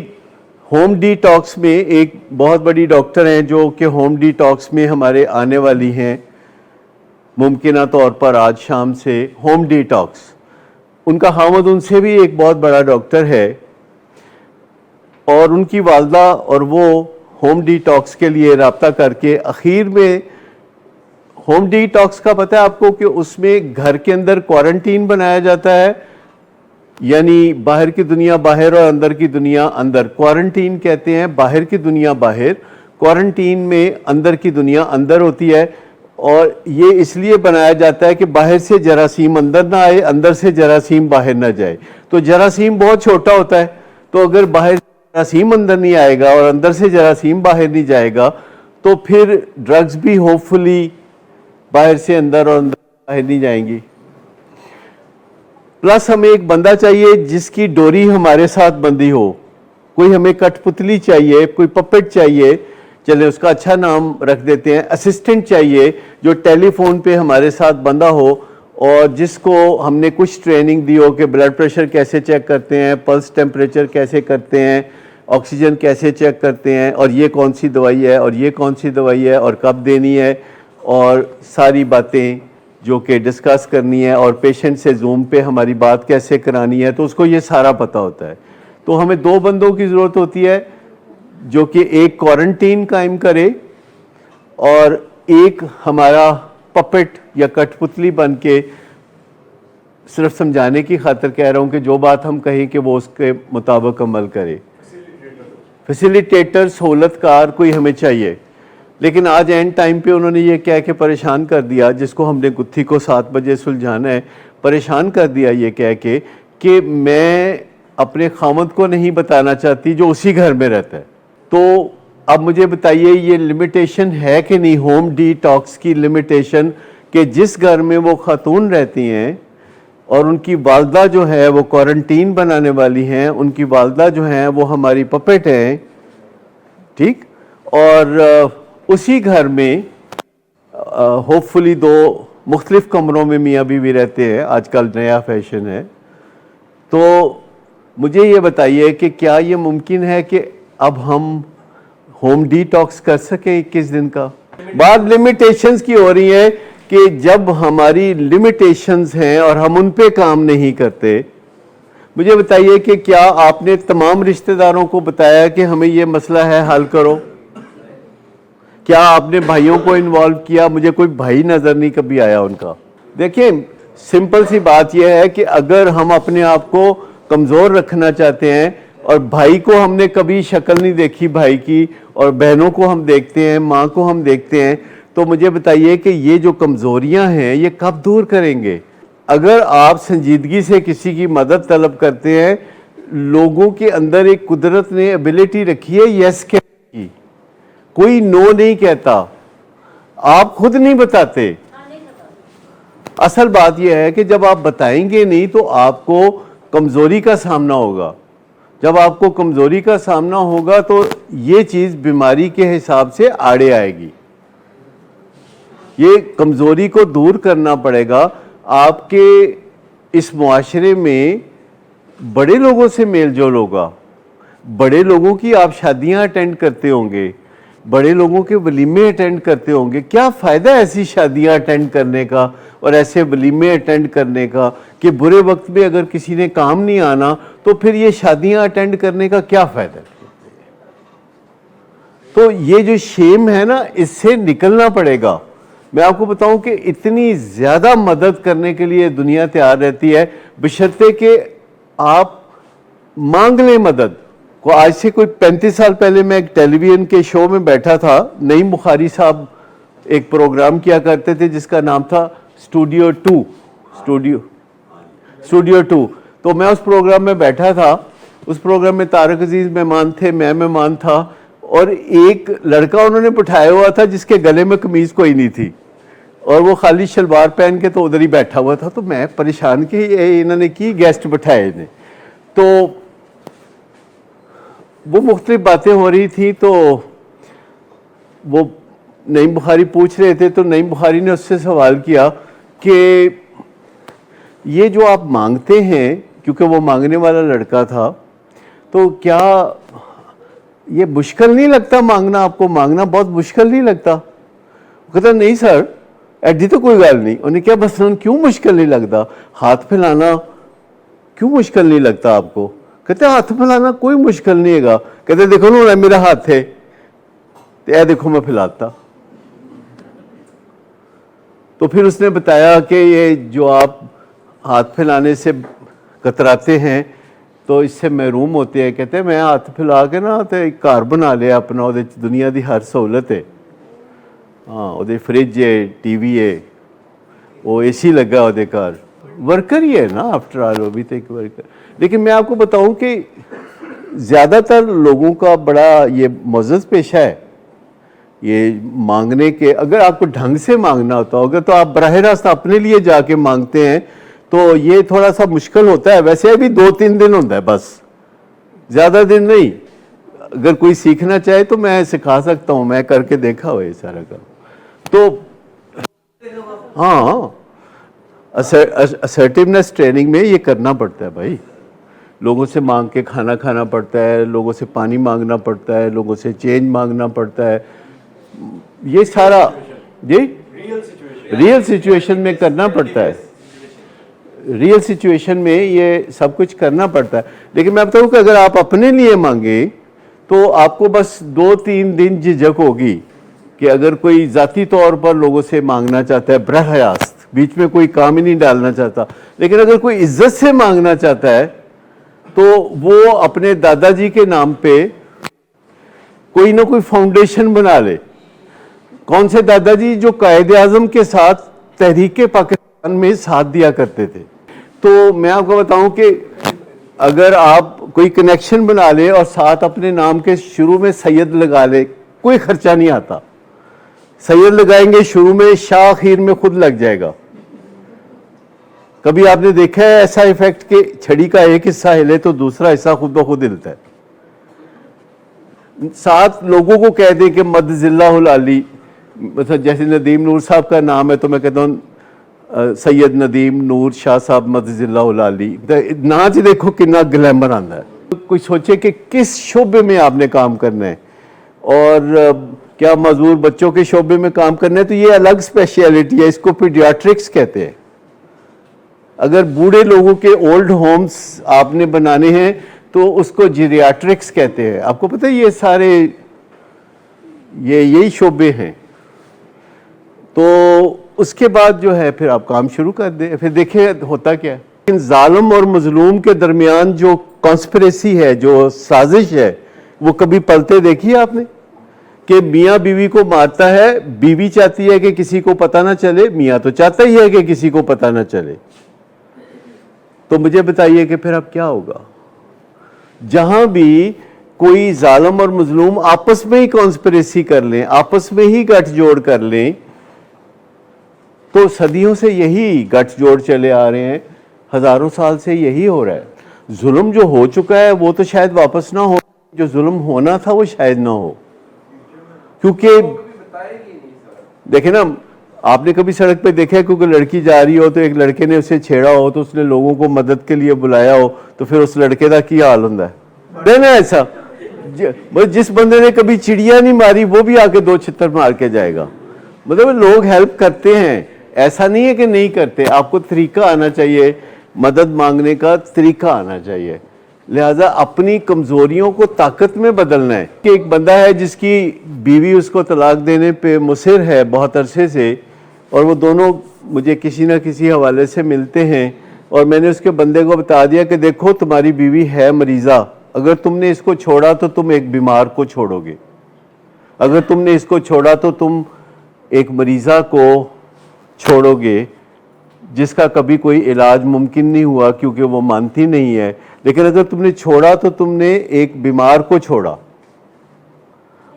ہوم ڈی ٹاکس میں ایک بہت بڑی ڈاکٹر ہیں جو کہ ہوم ڈی ٹاکس میں ہمارے آنے والی ہیں ممکنہ طور پر آج شام سے. ہوم ڈی ٹاکس, ان کا خاوند ان سے بھی ایک بہت بڑا ڈاکٹر ہے, اور ان کی والدہ اور وہ ہوم ڈی ٹاکس کے لیے رابطہ کر کے اخیر میں, ہوم ڈی ٹاکس کا پتہ ہے آپ کو کہ اس میں گھر کے اندر کوارنٹین بنایا جاتا ہے, یعنی باہر کی دنیا باہر اور اندر کی دنیا اندر. کوارنٹین کہتے ہیں باہر کی دنیا باہر, کوارنٹین میں اندر کی دنیا اندر ہوتی ہے. اور یہ اس لیے بنایا جاتا ہے کہ باہر سے جراثیم اندر نہ آئے, اندر سے جراثیم باہر نہ جائے. تو جراثیم بہت چھوٹا ہوتا ہے, تو اگر باہر جراثیم اندر نہیں آئے گا اور اندر سے جراثیم باہر نہیں جائے گا تو پھر ڈرگز بھی ہوپ فلی باہر سے اندر اور اندر باہر نہیں جائیں گی. پلس ہمیں ایک بندہ چاہیے جس کی ڈوری ہمارے ساتھ بندھی ہو, کوئی ہمیں کٹ پتلی چاہیے, کوئی پپٹ چاہیے, چلے اس کا اچھا نام رکھ دیتے ہیں, اسسٹنٹ چاہیے جو ٹیلی فون پہ ہمارے ساتھ بندہ ہو اور جس کو ہم نے کچھ ٹریننگ دی ہو کہ بلڈ پریشر کیسے چیک کرتے ہیں, پلس ٹیمپریچر کیسے کرتے ہیں, آکسیجن کیسے چیک کرتے ہیں, اور یہ کون سی دوائی ہے اور یہ کون سی دوائی ہے اور کب دینی ہے, اور ساری باتیں جو کہ ڈسکس کرنی ہے, اور پیشنٹ سے زوم پہ ہماری بات کیسے کرانی ہے, تو اس کو یہ سارا پتہ ہوتا ہے. تو ہمیں 2 بندوں کی ضرورت ہوتی ہے جو کہ ایک کوارنٹین قائم کرے اور ایک ہمارا پپٹ یا کٹ پتلی بن کے صرف سمجھانے کی خاطر کہہ رہا ہوں کہ جو بات ہم کہیں کہ وہ اس کے مطابق عمل کرے. فیسیلیٹیٹر، سہولت کار کوئی ہمیں چاہیے. لیکن آج اینڈ ٹائم پہ انہوں نے یہ کہہ کے پریشان کر دیا، جس کو ہم نے گتھی کو 7 بجے سلجھانا ہے، پریشان کر دیا یہ کہہ کے کہ میں اپنے خاوند کو نہیں بتانا چاہتی جو اسی گھر میں رہتا ہے. تو اب مجھے بتائیے یہ لمیٹیشن ہے کہ نہیں، ہوم ڈی ٹاکس کی لمیٹیشن، کہ جس گھر میں وہ خاتون رہتی ہیں اور ان کی والدہ جو ہے وہ کوارنٹین بنانے والی ہیں، ان کی والدہ جو ہیں وہ ہماری پپٹ ہیں، ٹھیک، اور اسی گھر میں ہوپ فلی 2 مختلف کمروں میں میاں بیوی رہتے ہیں، آج کل نیا فیشن ہے. تو مجھے یہ بتائیے کہ کیا یہ ممکن ہے کہ اب ہم ہوم ڈی ٹاکس کر سکیں 21 دن کا؟ بات لمیٹیشنز کی ہو رہی ہے کہ جب ہماری لمیٹیشنز ہیں اور ہم ان پہ کام نہیں کرتے. مجھے بتائیے کہ کیا آپ نے تمام رشتہ داروں کو بتایا کہ ہمیں یہ مسئلہ ہے، حل کرو؟ کیا آپ نے بھائیوں کو انوالو کیا؟ مجھے کوئی بھائی نظر نہیں کبھی آیا ان کا. دیکھیں سمپل سی بات یہ ہے کہ اگر ہم اپنے آپ کو کمزور رکھنا چاہتے ہیں، اور بھائی کو ہم نے کبھی شکل نہیں دیکھی بھائی کی، اور بہنوں کو ہم دیکھتے ہیں، ماں کو ہم دیکھتے ہیں، تو مجھے بتائیے کہ یہ جو کمزوریاں ہیں یہ کب دور کریں گے؟ اگر آپ سنجیدگی سے کسی کی مدد طلب کرتے ہیں، لوگوں کے اندر ایک قدرت نے ایبیلٹی رکھی ہے یس کہنے کی، کوئی نو نہیں کہتا. آپ خود نہیں بتاتے. اصل بات یہ ہے کہ جب آپ بتائیں گے نہیں تو آپ کو کمزوری کا سامنا ہوگا. جب آپ کو کمزوری کا سامنا ہوگا تو یہ چیز بیماری کے حساب سے آڑے آئے گی. یہ کمزوری کو دور کرنا پڑے گا. آپ کے اس معاشرے میں بڑے لوگوں سے میل جول ہوگا، بڑے لوگوں کی آپ شادیاں اٹینڈ کرتے ہوں گے، بڑے لوگوں کے ولیمے اٹینڈ کرتے ہوں گے. کیا فائدہ ایسی شادیاں اٹینڈ کرنے کا اور ایسے ولیمے اٹینڈ کرنے کا کہ برے وقت میں اگر کسی نے کام نہیں آنا تو پھر یہ شادیاں اٹینڈ کرنے کا کیا فائدہ؟ تو یہ جو شیم ہے نا، اس سے نکلنا پڑے گا. میں آپ کو بتاؤں کہ اتنی زیادہ مدد کرنے کے لیے دنیا تیار رہتی ہے، بشرطے کہ آپ مانگ لیں مدد کو. آج سے کوئی 35 سال پہلے میں ایک ٹیلی ویژن کے شو میں بیٹھا تھا. نعیم بخاری صاحب ایک پروگرام کیا کرتے تھے جس کا نام تھا اسٹوڈیو 2. تو میں اس پروگرام میں بیٹھا تھا. اس پروگرام میں طارق عزیز مہمان تھے، میں مہمان تھا، اور ایک لڑکا انہوں نے بٹھایا ہوا تھا جس کے گلے میں قمیض کوئی نہیں تھی، اور وہ خالی شلوار پہن کے تو ادھر ہی بیٹھا ہوا تھا. تو میں پریشان کہ انہوں نے کی گیسٹ بٹھائے نے. تو وہ مختلف باتیں ہو رہی تھی، تو وہ نعیم بخاری پوچھ رہے تھے. تو نعیم بخاری نے اس سے سوال کیا کہ یہ جو آپ مانگتے ہیں، کیونکہ وہ مانگنے والا لڑکا تھا، تو کیا یہ مشکل نہیں لگتا مانگنا؟ آپ کو مانگنا بہت مشکل نہیں لگتا؟ کہتا نہیں سر ایڈی تو کوئی گل نہیں. انہیں کیا مثلاً کیوں مشکل نہیں لگتا؟ ہاتھ پھیلانا کیوں مشکل نہیں لگتا آپ کو؟ کہتے ہاتھ پھیلانا کوئی مشکل نہیں ہے گا. کہتے دیکھو نا میرا ہاتھ ہے، اے دیکھو میں پھیلاتا. تو پھر اس نے بتایا کہ یہ جو آپ ہاتھ پھیلانے سے کتراتے ہیں تو اس سے محروم ہوتے ہیں. کہتے ہیں میں ہاتھ پھیلا کے نا تو ایک گھر بنا لیا اپنا، وہ دنیا دی ہر سہولت ہے. ہاں وہ فریج ہے، ٹی وی ہے، وہ اے سی لگا وہ گھر، ورکر ہی ہے نا آفٹر آل، وہ بھی تو ایک ورکر. لیکن میں آپ کو بتاؤں کہ زیادہ تر لوگوں کا بڑا یہ معزز پیشہ ہے یہ مانگنے کے. اگر آپ کو ڈھنگ سے مانگنا ہوتا ہوگا تو آپ براہ راست اپنے لیے جا کے مانگتے ہیں، تو یہ تھوڑا سا مشکل ہوتا ہے. ویسے ابھی 2-3 دن ہوتا ہے بس، زیادہ دن نہیں. اگر کوئی سیکھنا چاہے تو میں سکھا سکتا ہوں، میں کر کے دیکھا ہوا یہ سارا کام. تو ہاں اسرٹیونیس ٹریننگ میں یہ کرنا پڑتا ہے بھائی. لوگوں سے مانگ کے کھانا کھانا پڑتا ہے، لوگوں سے پانی مانگنا پڑتا ہے، لوگوں سے چینج مانگنا پڑتا ہے. یہ سارا جی ریئل سچویشن میں کرنا پڑتا ہے. ریئل سچویشن میں یہ سب کچھ کرنا پڑتا ہے. لیکن میں بتاؤں کہ اگر آپ اپنے لیے مانگیں تو آپ کو بس 2-3 دن جھجک ہوگی کہ اگر کوئی ذاتی طور پر لوگوں سے مانگنا چاہتا ہے براہ راست، بیچ میں کوئی کام ہی نہیں ڈالنا چاہتا، لیکن اگر کوئی عزت سے مانگنا چاہتا ہے تو وہ اپنے دادا جی کے نام پہ کوئی نہ کوئی فاؤنڈیشن بنا لے. کون سے دادا جی؟ جو قائد اعظم کے ساتھ تحریک پاکستان میں ساتھ دیا کرتے تھے. تو میں آپ کو بتاؤں کہ اگر آپ کوئی کنیکشن بنا لے اور ساتھ اپنے نام کے شروع میں سید لگا لے، کوئی خرچہ نہیں آتا. سید لگائیں گے شروع میں، شاہ اخیر میں خود لگ جائے گا. کبھی آپ نے دیکھا ہے ایسا ایفیکٹ کہ چھڑی کا ایک حصہ ہلے تو دوسرا حصہ خود بخود ہلتا ہے؟ ساتھ لوگوں کو کہہ دیں کہ مد ذلہ العلی، مثلا جیسے ندیم نور صاحب کا نام ہے تو میں کہتا ہوں سید ندیم نور شاہ صاحب مد ذلہ العلی. ناچ دیکھو کتنا گلیمر آتا ہے. کوئی سوچے کہ کس شعبے میں آپ نے کام کرنا ہے، اور کیا معذور بچوں کے شعبے میں کام کرنا ہے تو یہ الگ اسپیشلٹی ہے، اس کو پیڈیاٹرکس کہتے ہیں. اگر بوڑھے لوگوں کے اولڈ ہومز آپ نے بنانے ہیں تو اس کو جیریاٹرکس کہتے ہیں. آپ کو پتہ ہے یہ سارے یہی شعبے ہیں. تو اس کے بعد جو ہے پھر آپ کام شروع کر دیں. پھر دیکھیں ہوتا کیا ہے. لیکن ظالم اور مظلوم کے درمیان جو کانسپریسی ہے، جو سازش ہے، وہ کبھی پلتے دیکھی آپ نے؟ کہ میاں بیوی کو مارتا ہے، بیوی چاہتی ہے کہ کسی کو پتہ نہ چلے، میاں تو چاہتا ہی ہے کہ کسی کو پتہ نہ چلے. تو مجھے بتائیے کہ پھر اب کیا ہوگا؟ جہاں بھی کوئی ظالم اور مظلوم آپس میں ہی کانسپریسی کر لیں، آپس میں ہی گٹھ جوڑ کر لیں، تو صدیوں سے یہی گٹھ جوڑ چلے آ رہے ہیں، ہزاروں سال سے یہی ہو رہا ہے. ظلم جو ہو چکا ہے وہ تو شاید واپس نہ ہو، جو ظلم ہونا تھا وہ شاید نہ ہو. کیونکہ دیکھیں نا، آپ نے کبھی سڑک پہ دیکھا ہے کیونکہ لڑکی جا رہی ہو تو ایک لڑکے نے اسے چھیڑا ہو تو اس نے لوگوں کو مدد کے لیے بلایا ہو تو پھر اس لڑکے کا کیا حال ہوتا ہے نا؟ ایسا جس بندے نے کبھی چڑیا نہیں ماری وہ بھی آ کے دو چھتر مار کے جائے گا. مطلب لوگ ہیلپ کرتے ہیں، ایسا نہیں ہے کہ نہیں کرتے. آپ کو طریقہ آنا چاہیے، مدد مانگنے کا طریقہ آنا چاہیے. لہٰذا اپنی کمزوریوں کو طاقت میں بدلنا ہے. کہ ایک بندہ ہے جس کی بیوی اس کو طلاق دینے پہ مصر ہے بہت عرصے سے، اور وہ دونوں مجھے کسی نہ کسی حوالے سے ملتے ہیں، اور میں نے اس کے بندے کو بتا دیا کہ دیکھو تمہاری بیوی ہے مریضہ، اگر تم نے اس کو چھوڑا تو تم ایک بیمار کو چھوڑو گے، اگر تم نے اس کو چھوڑا تو تم ایک مریضہ کو چھوڑو گے جس کا کبھی کوئی علاج ممکن نہیں ہوا کیونکہ وہ مانتی نہیں ہے. لیکن اگر تم نے چھوڑا تو تم نے ایک بیمار کو چھوڑا.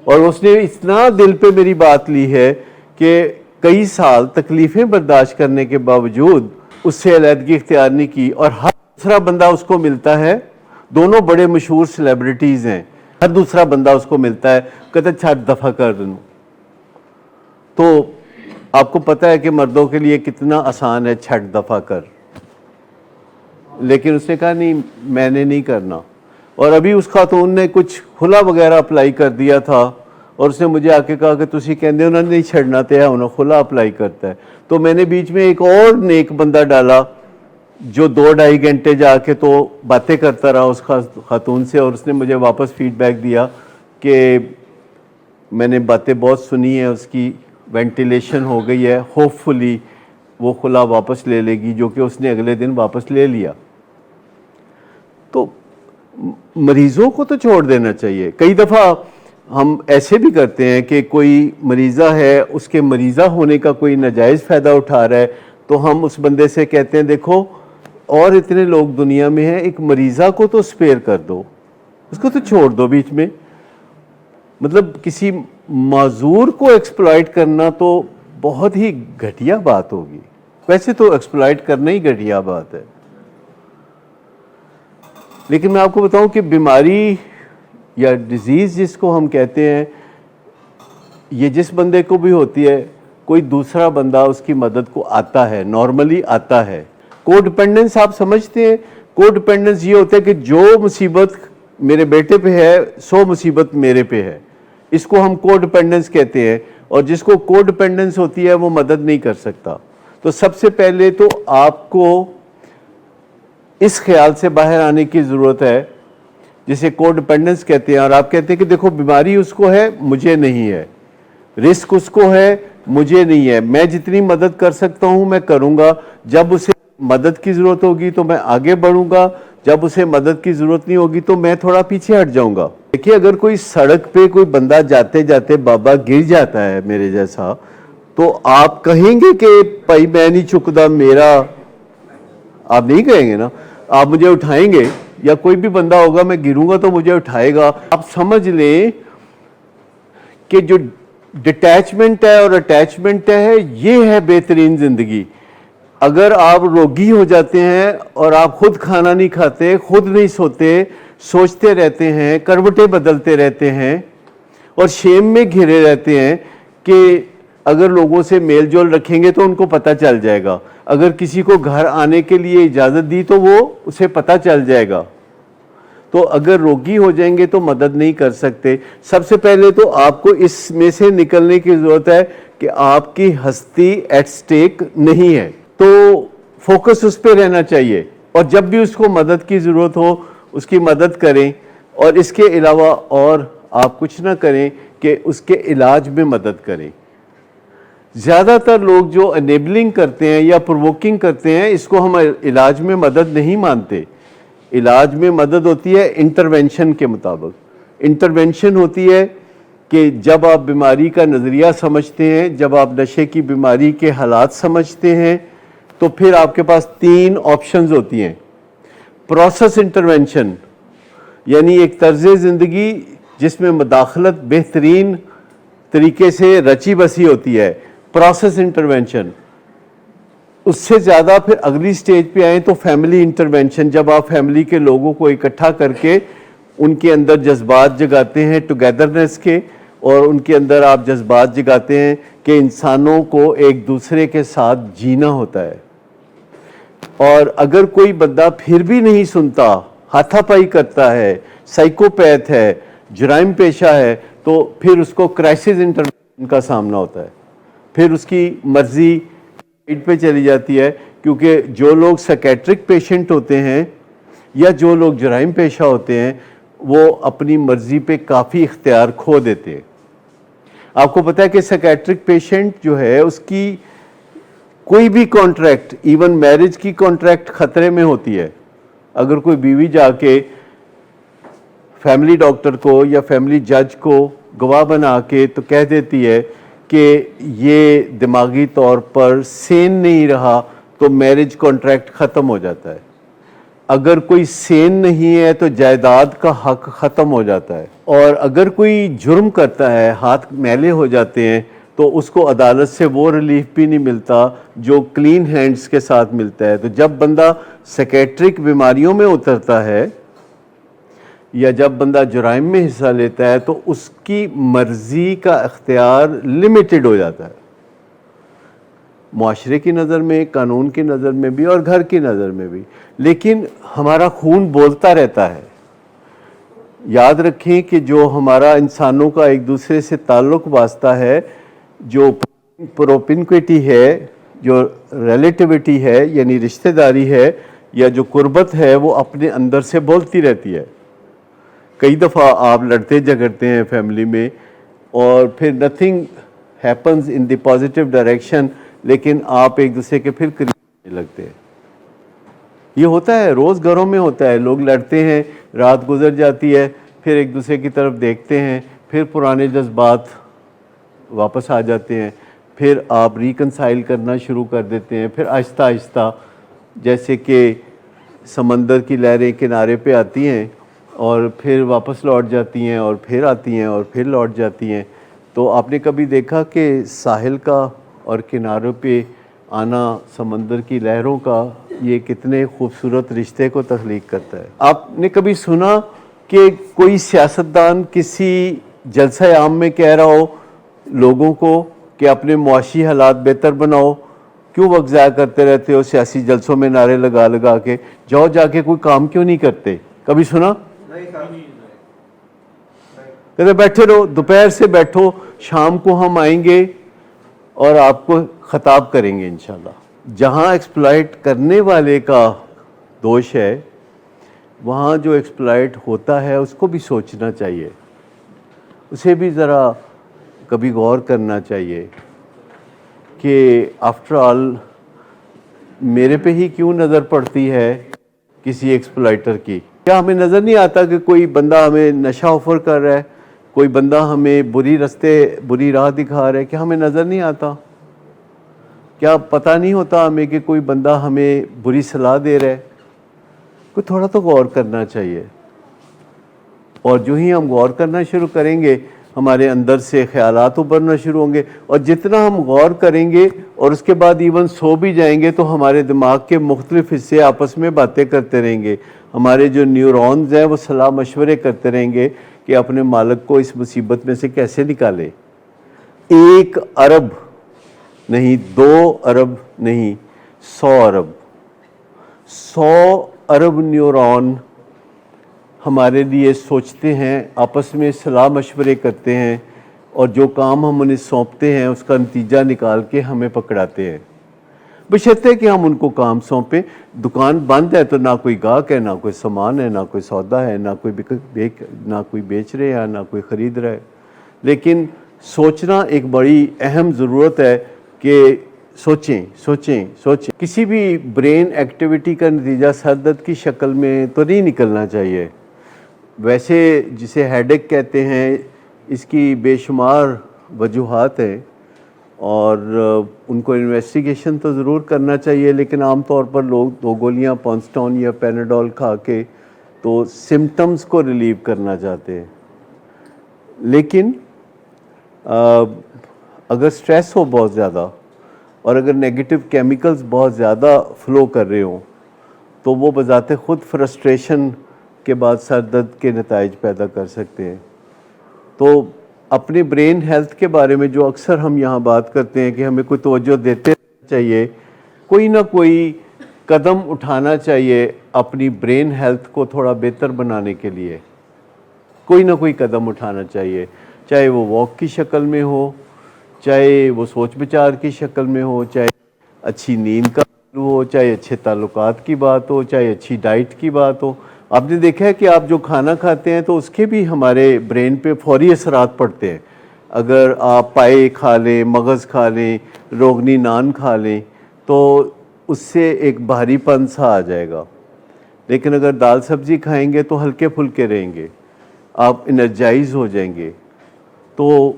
اور اس نے اتنا دل پہ میری بات لی ہے کہ کئی سال تکلیفیں برداشت کرنے کے باوجود اس سے علیحدگی اختیار نہیں کی. اور ہر دوسرا بندہ اس کو ملتا ہے، دونوں بڑے مشہور سیلیبریٹیز ہیں، ہر دوسرا بندہ اس کو ملتا ہے، کہتا ہے چھٹ دفعہ کر دوں. تو آپ کو پتہ ہے کہ مردوں کے لیے کتنا آسان ہے چھٹ دفعہ کر، لیکن اس نے کہا نہیں میں نے نہیں کرنا. اور ابھی اس خاتون نے کچھ کھلا وغیرہ اپلائی کر دیا تھا اور اس نے مجھے آ کے کہا کہ تسی کہندے انہوں نے نہیں چھڑنا تے ہے، انہوں کھلا اپلائی کرتا ہے. تو میں نے بیچ میں ایک اور نیک بندہ ڈالا جو 2-2.5 گھنٹے جا کے تو باتیں کرتا رہا اس خاتون سے، اور اس نے مجھے واپس فیڈ بیک دیا کہ میں نے باتیں بہت سنی ہیں، اس کی وینٹیلیشن ہو گئی ہے، ہوپ فلی وہ خلا واپس لے لے گی، جو کہ اس نے اگلے دن واپس لے لیا. تو مریضوں کو تو چھوڑ دینا چاہیے. کئی دفعہ ہم ایسے بھی کرتے ہیں کہ کوئی مریضہ ہے، اس کے مریضہ ہونے کا کوئی ناجائز فائدہ اٹھا رہا ہے تو ہم اس بندے سے کہتے ہیں دیکھو اور اتنے لوگ دنیا میں ہیں، ایک مریضہ کو تو سپیئر کر دو، اس کو تو چھوڑ دو بیچ میں. مطلب کسی معذور کو ایکسپلائٹ کرنا تو بہت ہی گھٹیا بات ہوگی. ویسے تو ایکسپلائٹ کرنا ہی گھٹیا بات ہے. لیکن میں آپ کو بتاؤں کہ بیماری یا ڈیزیز جس کو ہم کہتے ہیں، یہ جس بندے کو بھی ہوتی ہے کوئی دوسرا بندہ اس کی مدد کو آتا ہے، نارملی آتا ہے. کو ڈیپینڈنس آپ سمجھتے ہیں؟ کو ڈیپینڈنس یہ ہوتا ہے کہ جو مصیبت میرے بیٹے پہ ہے 100 مصیبت میرے پہ ہے، اس کو ہم کو ڈیپینڈنس کہتے ہیں. اور جس کو کو ڈیپینڈنس ہوتی ہے وہ مدد نہیں کر سکتا. تو سب سے پہلے تو آپ کو اس خیال سے باہر آنے کی ضرورت ہے جسے کو ڈیپینڈنس کہتے ہیں. اور آپ کہتے ہیں کہ دیکھو بیماری اس کو ہے مجھے نہیں ہے، رسک اس کو ہے, مجھے نہیں ہے. میں جتنی مدد کر سکتا ہوں میں کروں گا. جب اسے مدد کی ضرورت ہوگی تو میں آگے بڑھوں گا, جب اسے مدد کی ضرورت نہیں ہوگی تو میں تھوڑا پیچھے ہٹ جاؤں گا. دیکھیے, اگر کوئی سڑک پہ کوئی بندہ جاتے جاتے بابا گر جاتا ہے میرے جیسا, تو آپ کہیں گے کہ بھائی میں نہیں چکتا میرا, آپ نہیں کہیں گے نا, آپ مجھے اٹھائیں گے, یا کوئی بھی بندہ ہوگا میں گروں گا تو مجھے اٹھائے گا. آپ سمجھ لیں کہ جو ڈٹیچمنٹ ہے اور اٹیچمنٹ ہے, یہ ہے بہترین زندگی. اگر آپ روگی ہو جاتے ہیں اور آپ خود کھانا نہیں کھاتے, خود نہیں سوتے, سوچتے رہتے ہیں, کروٹیں بدلتے رہتے ہیں اور شیم میں گھرے رہتے ہیں کہ اگر لوگوں سے میل جول رکھیں گے تو ان کو پتہ چل جائے گا, اگر کسی کو گھر آنے کے لیے اجازت دی تو وہ اسے پتہ چل جائے گا. تو اگر روگی ہو جائیں گے تو مدد نہیں کر سکتے. سب سے پہلے تو آپ کو اس میں سے نکلنے کی ضرورت ہے کہ آپ کی ہستی ایٹ سٹیک نہیں ہے, تو فوکس اس پہ رہنا چاہیے, اور جب بھی اس کو مدد کی ضرورت ہو اس کی مدد کریں, اور اس کے علاوہ اور آپ کچھ نہ کریں کہ اس کے علاج میں مدد کریں. زیادہ تر لوگ جو انیبلنگ کرتے ہیں یا پرووکنگ کرتے ہیں, اس کو ہم علاج میں مدد نہیں مانتے. علاج میں مدد ہوتی ہے انٹرونشن کے مطابق. انٹرونشن ہوتی ہے کہ جب آپ بیماری کا نظریہ سمجھتے ہیں, جب آپ نشے کی بیماری کے حالات سمجھتے ہیں, تو پھر آپ کے پاس 3 آپشنز ہوتی ہیں. پروسیس انٹرونشن, یعنی ایک طرز زندگی جس میں مداخلت بہترین طریقے سے رچی بسی ہوتی ہے, پروسیس انٹرونشن. اس سے زیادہ پھر اگلی سٹیج پہ آئیں تو فیملی انٹرونشن, جب آپ فیملی کے لوگوں کو اکٹھا کر کے ان کے اندر جذبات جگاتے ہیں ٹوگیدرنس کے, اور ان کے اندر آپ جذبات جگاتے ہیں کہ انسانوں کو ایک دوسرے کے ساتھ جینا ہوتا ہے. اور اگر کوئی بندہ پھر بھی نہیں سنتا, ہاتھا پائی کرتا ہے, سائیکوپیتھ ہے, جرائم پیشہ ہے, تو پھر اس کو کرائسس انٹرونشن کا سامنا ہوتا ہے. پھر اس کی مرضی پہ چلی جاتی ہے, کیونکہ جو لوگ سائیکیٹرک پیشنٹ ہوتے ہیں یا جو لوگ جرائم پیشہ ہوتے ہیں وہ اپنی مرضی پہ کافی اختیار کھو دیتے ہیں. آپ کو پتہ ہے کہ سائیکیٹرک پیشنٹ جو ہے اس کی کوئی بھی کانٹریکٹ, ایون میرج کی کانٹریکٹ خطرے میں ہوتی ہے. اگر کوئی بیوی جا کے فیملی ڈاکٹر کو یا فیملی جج کو گواہ بنا کے تو کہہ دیتی ہے کہ یہ دماغی طور پر سین نہیں رہا, تو میرج کانٹریکٹ ختم ہو جاتا ہے. اگر کوئی سین نہیں ہے تو جائیداد کا حق ختم ہو جاتا ہے. اور اگر کوئی جرم کرتا ہے, ہاتھ میلے ہو جاتے ہیں, تو اس کو عدالت سے وہ ریلیف بھی نہیں ملتا جو کلین ہینڈز کے ساتھ ملتا ہے. تو جب بندہ سائیکیٹرک بیماریوں میں اترتا ہے یا جب بندہ جرائم میں حصہ لیتا ہے تو اس کی مرضی کا اختیار لمیٹڈ ہو جاتا ہے, معاشرے کی نظر میں, قانون کی نظر میں بھی اور گھر کی نظر میں بھی. لیکن ہمارا خون بولتا رہتا ہے. یاد رکھیں کہ جو ہمارا انسانوں کا ایک دوسرے سے تعلق واسطہ ہے, جو پروپنکوٹی ہے, جو ریلیٹیوٹی ہے یعنی رشتہ داری ہے, یا جو قربت ہے, وہ اپنے اندر سے بولتی رہتی ہے. کئی دفعہ آپ لڑتے جھگڑتے ہیں فیملی میں اور پھر nothing happens in the positive direction, لیکن آپ ایک دوسرے کے پھر قریب ہونے لگتے ہیں. یہ ہوتا ہے, روز گھروں میں ہوتا ہے. لوگ لڑتے ہیں, رات گزر جاتی ہے, پھر ایک دوسرے کی طرف دیکھتے ہیں, پھر پرانے جذبات واپس آ جاتے ہیں, پھر آپ ریکنسائل کرنا شروع کر دیتے ہیں. پھر آہستہ آہستہ جیسے کہ سمندر کی لہریں کنارے پہ آتی ہیں اور پھر واپس لوٹ جاتی ہیں, اور پھر آتی ہیں اور پھر لوٹ جاتی ہیں. تو آپ نے کبھی دیکھا کہ ساحل کا اور کناروں پہ آنا سمندر کی لہروں کا یہ کتنے خوبصورت رشتے کو تخلیق کرتا ہے. آپ نے کبھی سنا کہ کوئی سیاستدان کسی جلسہ عام میں کہہ رہا ہو لوگوں کو کہ اپنے معاشی حالات بہتر بناؤ, کیوں وقت ضائع کرتے رہتے ہو سیاسی جلسوں میں نعرے لگا لگا کے, جاؤ جا کے کوئی کام کیوں نہیں کرتے؟ کبھی سنا؟ کہتے بیٹھے رہو, دوپہر سے بیٹھو, شام کو ہم آئیں گے اور آپ کو خطاب کریں گے انشاءاللہ. جہاں ایکسپلائٹ کرنے والے کا دوش ہے وہاں جو ایکسپلائٹ ہوتا ہے اس کو بھی سوچنا چاہیے, اسے بھی ذرا کبھی غور کرنا چاہیے کہ آفٹر آل میرے پہ ہی کیوں نظر پڑتی ہے کسی ایکسپلائٹر کی؟ کیا ہمیں نظر نہیں آتا کہ کوئی بندہ ہمیں نشہ آفر کر رہا ہے، کوئی بندہ ہمیں بری راہ دکھا رہا ہے؟ کیا ہمیں نظر نہیں آتا؟ کیا پتہ نہیں ہوتا ہمیں کہ کوئی بندہ ہمیں بری صلاح دے رہا ہے؟ کوئی تھوڑا تو غور کرنا چاہیے. اور جو ہی ہم غور کرنا شروع کریں گے ہمارے اندر سے خیالات ابھرنا شروع ہوں گے، اور جتنا ہم غور کریں گے اور اس کے بعد ایون سو بھی جائیں گے تو ہمارے دماغ کے مختلف حصے آپس میں باتیں کرتے رہیں گے. ہمارے جو نیورونز ہیں وہ صلاح مشورے کرتے رہیں گے کہ اپنے مالک کو اس مصیبت میں سے کیسے نکالے. 1 ارب نہیں، 2 ارب نہیں، 100 ارب نیورون ہمارے لیے سوچتے ہیں، آپس میں صلاح مشورے کرتے ہیں، اور جو کام ہم انہیں سونپتے ہیں اس کا نتیجہ نکال کے ہمیں پکڑاتے ہیں. بشرطے کہ ہم ان کو کام سونپیں. دکان بند ہے تو نہ کوئی گاہک ہے، نہ کوئی سامان ہے، نہ کوئی سودا ہے، نہ کوئی بیچ رہے ہیں، نہ کوئی خرید رہا ہے. لیکن سوچنا ایک بڑی اہم ضرورت ہے کہ سوچیں. کسی بھی برین ایکٹیویٹی کا نتیجہ سر درد کی شکل میں تو نہیں نکلنا چاہیے. ویسے جسے ہیڈیک کہتے ہیں اس کی بے شمار وجوہات ہیں، اور ان کو انویسٹیگیشن تو ضرور کرنا چاہیے، لیکن عام طور پر لوگ 2 گولیاں پونسٹون یا پیناڈول کھا کے تو سمٹمز کو ریلیو کرنا چاہتے ہیں. لیکن اگر سٹریس ہو بہت زیادہ اور اگر نیگیٹو کیمیکلز بہت زیادہ فلو کر رہے ہوں تو وہ بذات خود فرسٹریشن کے بعد سر درد کے نتائج پیدا کر سکتے ہیں. تو اپنے برین ہیلتھ کے بارے میں جو اکثر ہم یہاں بات کرتے ہیں کہ ہمیں کوئی توجہ دیتے چاہیے، کوئی نہ کوئی قدم اٹھانا چاہیے اپنی برین ہیلتھ کو تھوڑا بہتر بنانے کے لیے. کوئی نہ کوئی قدم اٹھانا چاہیے، چاہے وہ واک کی شکل میں ہو، چاہے وہ سوچ بچار کی شکل میں ہو، چاہے اچھی نیند کا ہو، چاہے اچھے تعلقات کی بات ہو، چاہے اچھی ڈائٹ کی بات ہو. آپ نے دیکھا ہے کہ آپ جو کھانا کھاتے ہیں تو اس کے بھی ہمارے برین پہ فوری اثرات پڑتے ہیں. اگر آپ پائے کھا لیں، مغز کھا لیں، روغنی نان کھا لیں تو اس سے ایک بھاری پن سا آ جائے گا. لیکن اگر دال سبزی کھائیں گے تو ہلکے پھلکے رہیں گے، آپ انرجائز ہو جائیں گے. تو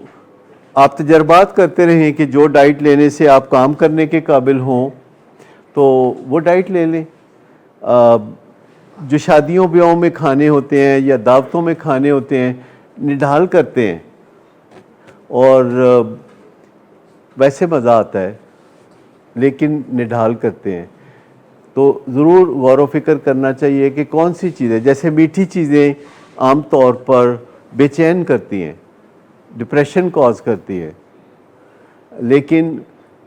آپ تجربات کرتے رہیں کہ جو ڈائٹ لینے سے آپ کام کرنے کے قابل ہوں تو وہ ڈائٹ لے لیں. جو شادیوں بیاہوں میں کھانے ہوتے ہیں یا دعوتوں میں کھانے ہوتے ہیں نڈھال کرتے ہیں، اور ویسے مزہ آتا ہے لیکن نڈھال کرتے ہیں. تو ضرور غور و فکر کرنا چاہیے کہ کون سی چیزیں، جیسے میٹھی چیزیں عام طور پر بے چین کرتی ہیں، ڈپریشن کاز کرتی ہیں، لیکن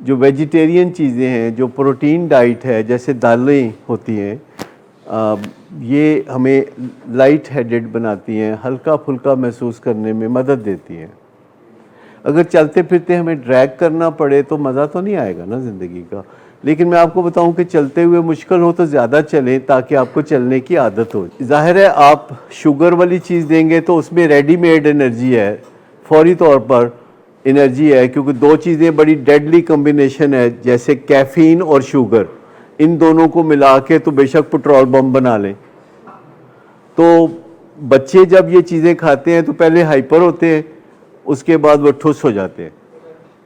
جو ویجیٹیرین چیزیں ہیں، جو پروٹین ڈائٹ ہے، جیسے دالیں ہوتی ہیں، یہ ہمیں لائٹ ہیڈڈ بناتی ہیں، ہلکا پھلکا محسوس کرنے میں مدد دیتی ہیں. اگر چلتے پھرتے ہمیں ڈریگ کرنا پڑے تو مزہ تو نہیں آئے گا نا زندگی کا. لیکن میں آپ کو بتاؤں کہ چلتے ہوئے مشکل ہو تو زیادہ چلیں تاکہ آپ کو چلنے کی عادت ہو. ظاہر ہے آپ شوگر والی چیز دیں گے تو اس میں ریڈی میڈ انرجی ہے، فوری طور پر انرجی ہے، کیونکہ 2 چیزیں بڑی ڈیڈلی کمبینیشن ہے، جیسے کیفین اور شوگر، ان دونوں کو ملا کے تو بے شک پٹرول بم بنا لیں. تو بچے جب یہ چیزیں کھاتے ہیں تو پہلے ہائپر ہوتے ہیں، اس کے بعد وہ ٹھوس ہو جاتے ہیں.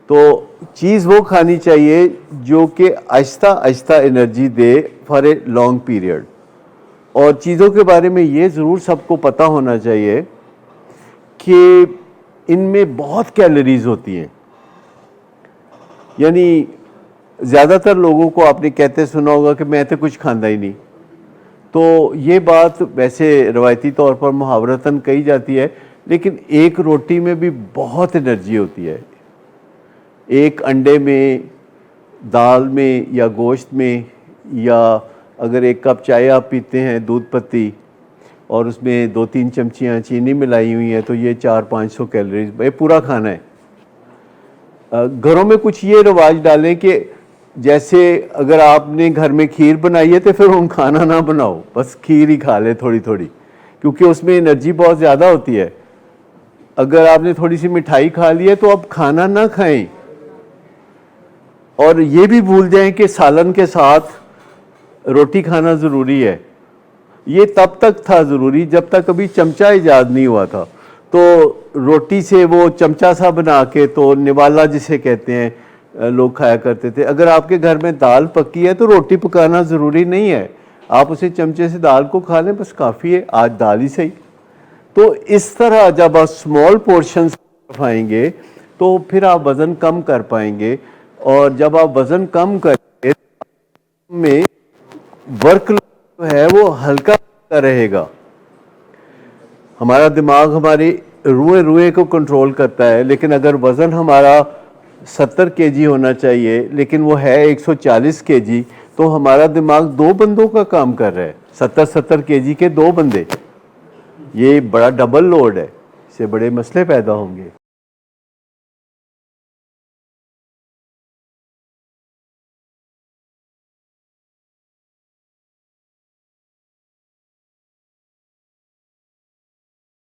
تو چیز وہ کھانی چاہیے جو کہ آہستہ آہستہ energy they for a long period. اور چیزوں کے بارے میں یہ ضرور سب کو پتہ ہونا چاہیے کہ ان میں بہت کیلوریز ہوتی ہیں. یعنی زیادہ تر لوگوں کو آپ نے کہتے سنا ہوگا کہ میں تو کچھ کھاندہ ہی نہیں. تو یہ بات ویسے روایتی طور پر محاورتاً کہی جاتی ہے، لیکن ایک روٹی میں بھی بہت انرجی ہوتی ہے. ایک انڈے میں، دال میں یا گوشت میں، یا اگر 1 کپ چائے آپ پیتے ہیں دودھ پتی اور اس میں 2-3 چمچیاں چینی ملائی ہوئی ہیں تو یہ 400-500 کیلوریز یہ پورا کھانا ہے. گھروں میں کچھ یہ رواج ڈالیں کہ جیسے اگر آپ نے گھر میں کھیر بنائی ہے تو پھر ہم کھانا نہ بناؤ، بس کھیر ہی کھا لے تھوڑی تھوڑی، کیونکہ اس میں انرجی بہت زیادہ ہوتی ہے. اگر آپ نے تھوڑی سی مٹھائی کھا لی ہے تو اب کھانا نہ کھائیں، اور یہ بھی بھول جائیں کہ سالن کے ساتھ روٹی کھانا ضروری ہے۔ یہ تب تک تھا ضروری جب تک ابھی چمچہ ایجاد نہیں ہوا تھا، تو روٹی سے وہ چمچہ سا بنا کے، تو نوالا جسے کہتے ہیں، لوگ کھایا کرتے تھے۔ اگر آپ کے گھر میں دال پکی ہے تو روٹی پکانا ضروری نہیں ہے، آپ اسے چمچے سے دال کو کھا لیں، بس کافی ہے، آج دال ہی صحیح۔ تو اس طرح جب آپ اسمال پورشنز آئیں گے تو پھر آپ وزن کم کر پائیں گے، اور جب آپ وزن کم کریں گے میں ورک جو ہے وہ ہلکا رہے گا۔ ہمارا دماغ ہماری روئے کو کنٹرول کرتا ہے، لیکن اگر وزن ہمارا 70 کے جی ہونا چاہیے لیکن وہ ہے 140 کے جی، تو ہمارا دماغ 2 بندوں کا کام کر رہا ہے، 70 کے جی کے 2 بندے، یہ بڑا ڈبل لوڈ ہے، اس سے بڑے مسئلے پیدا ہوں گے۔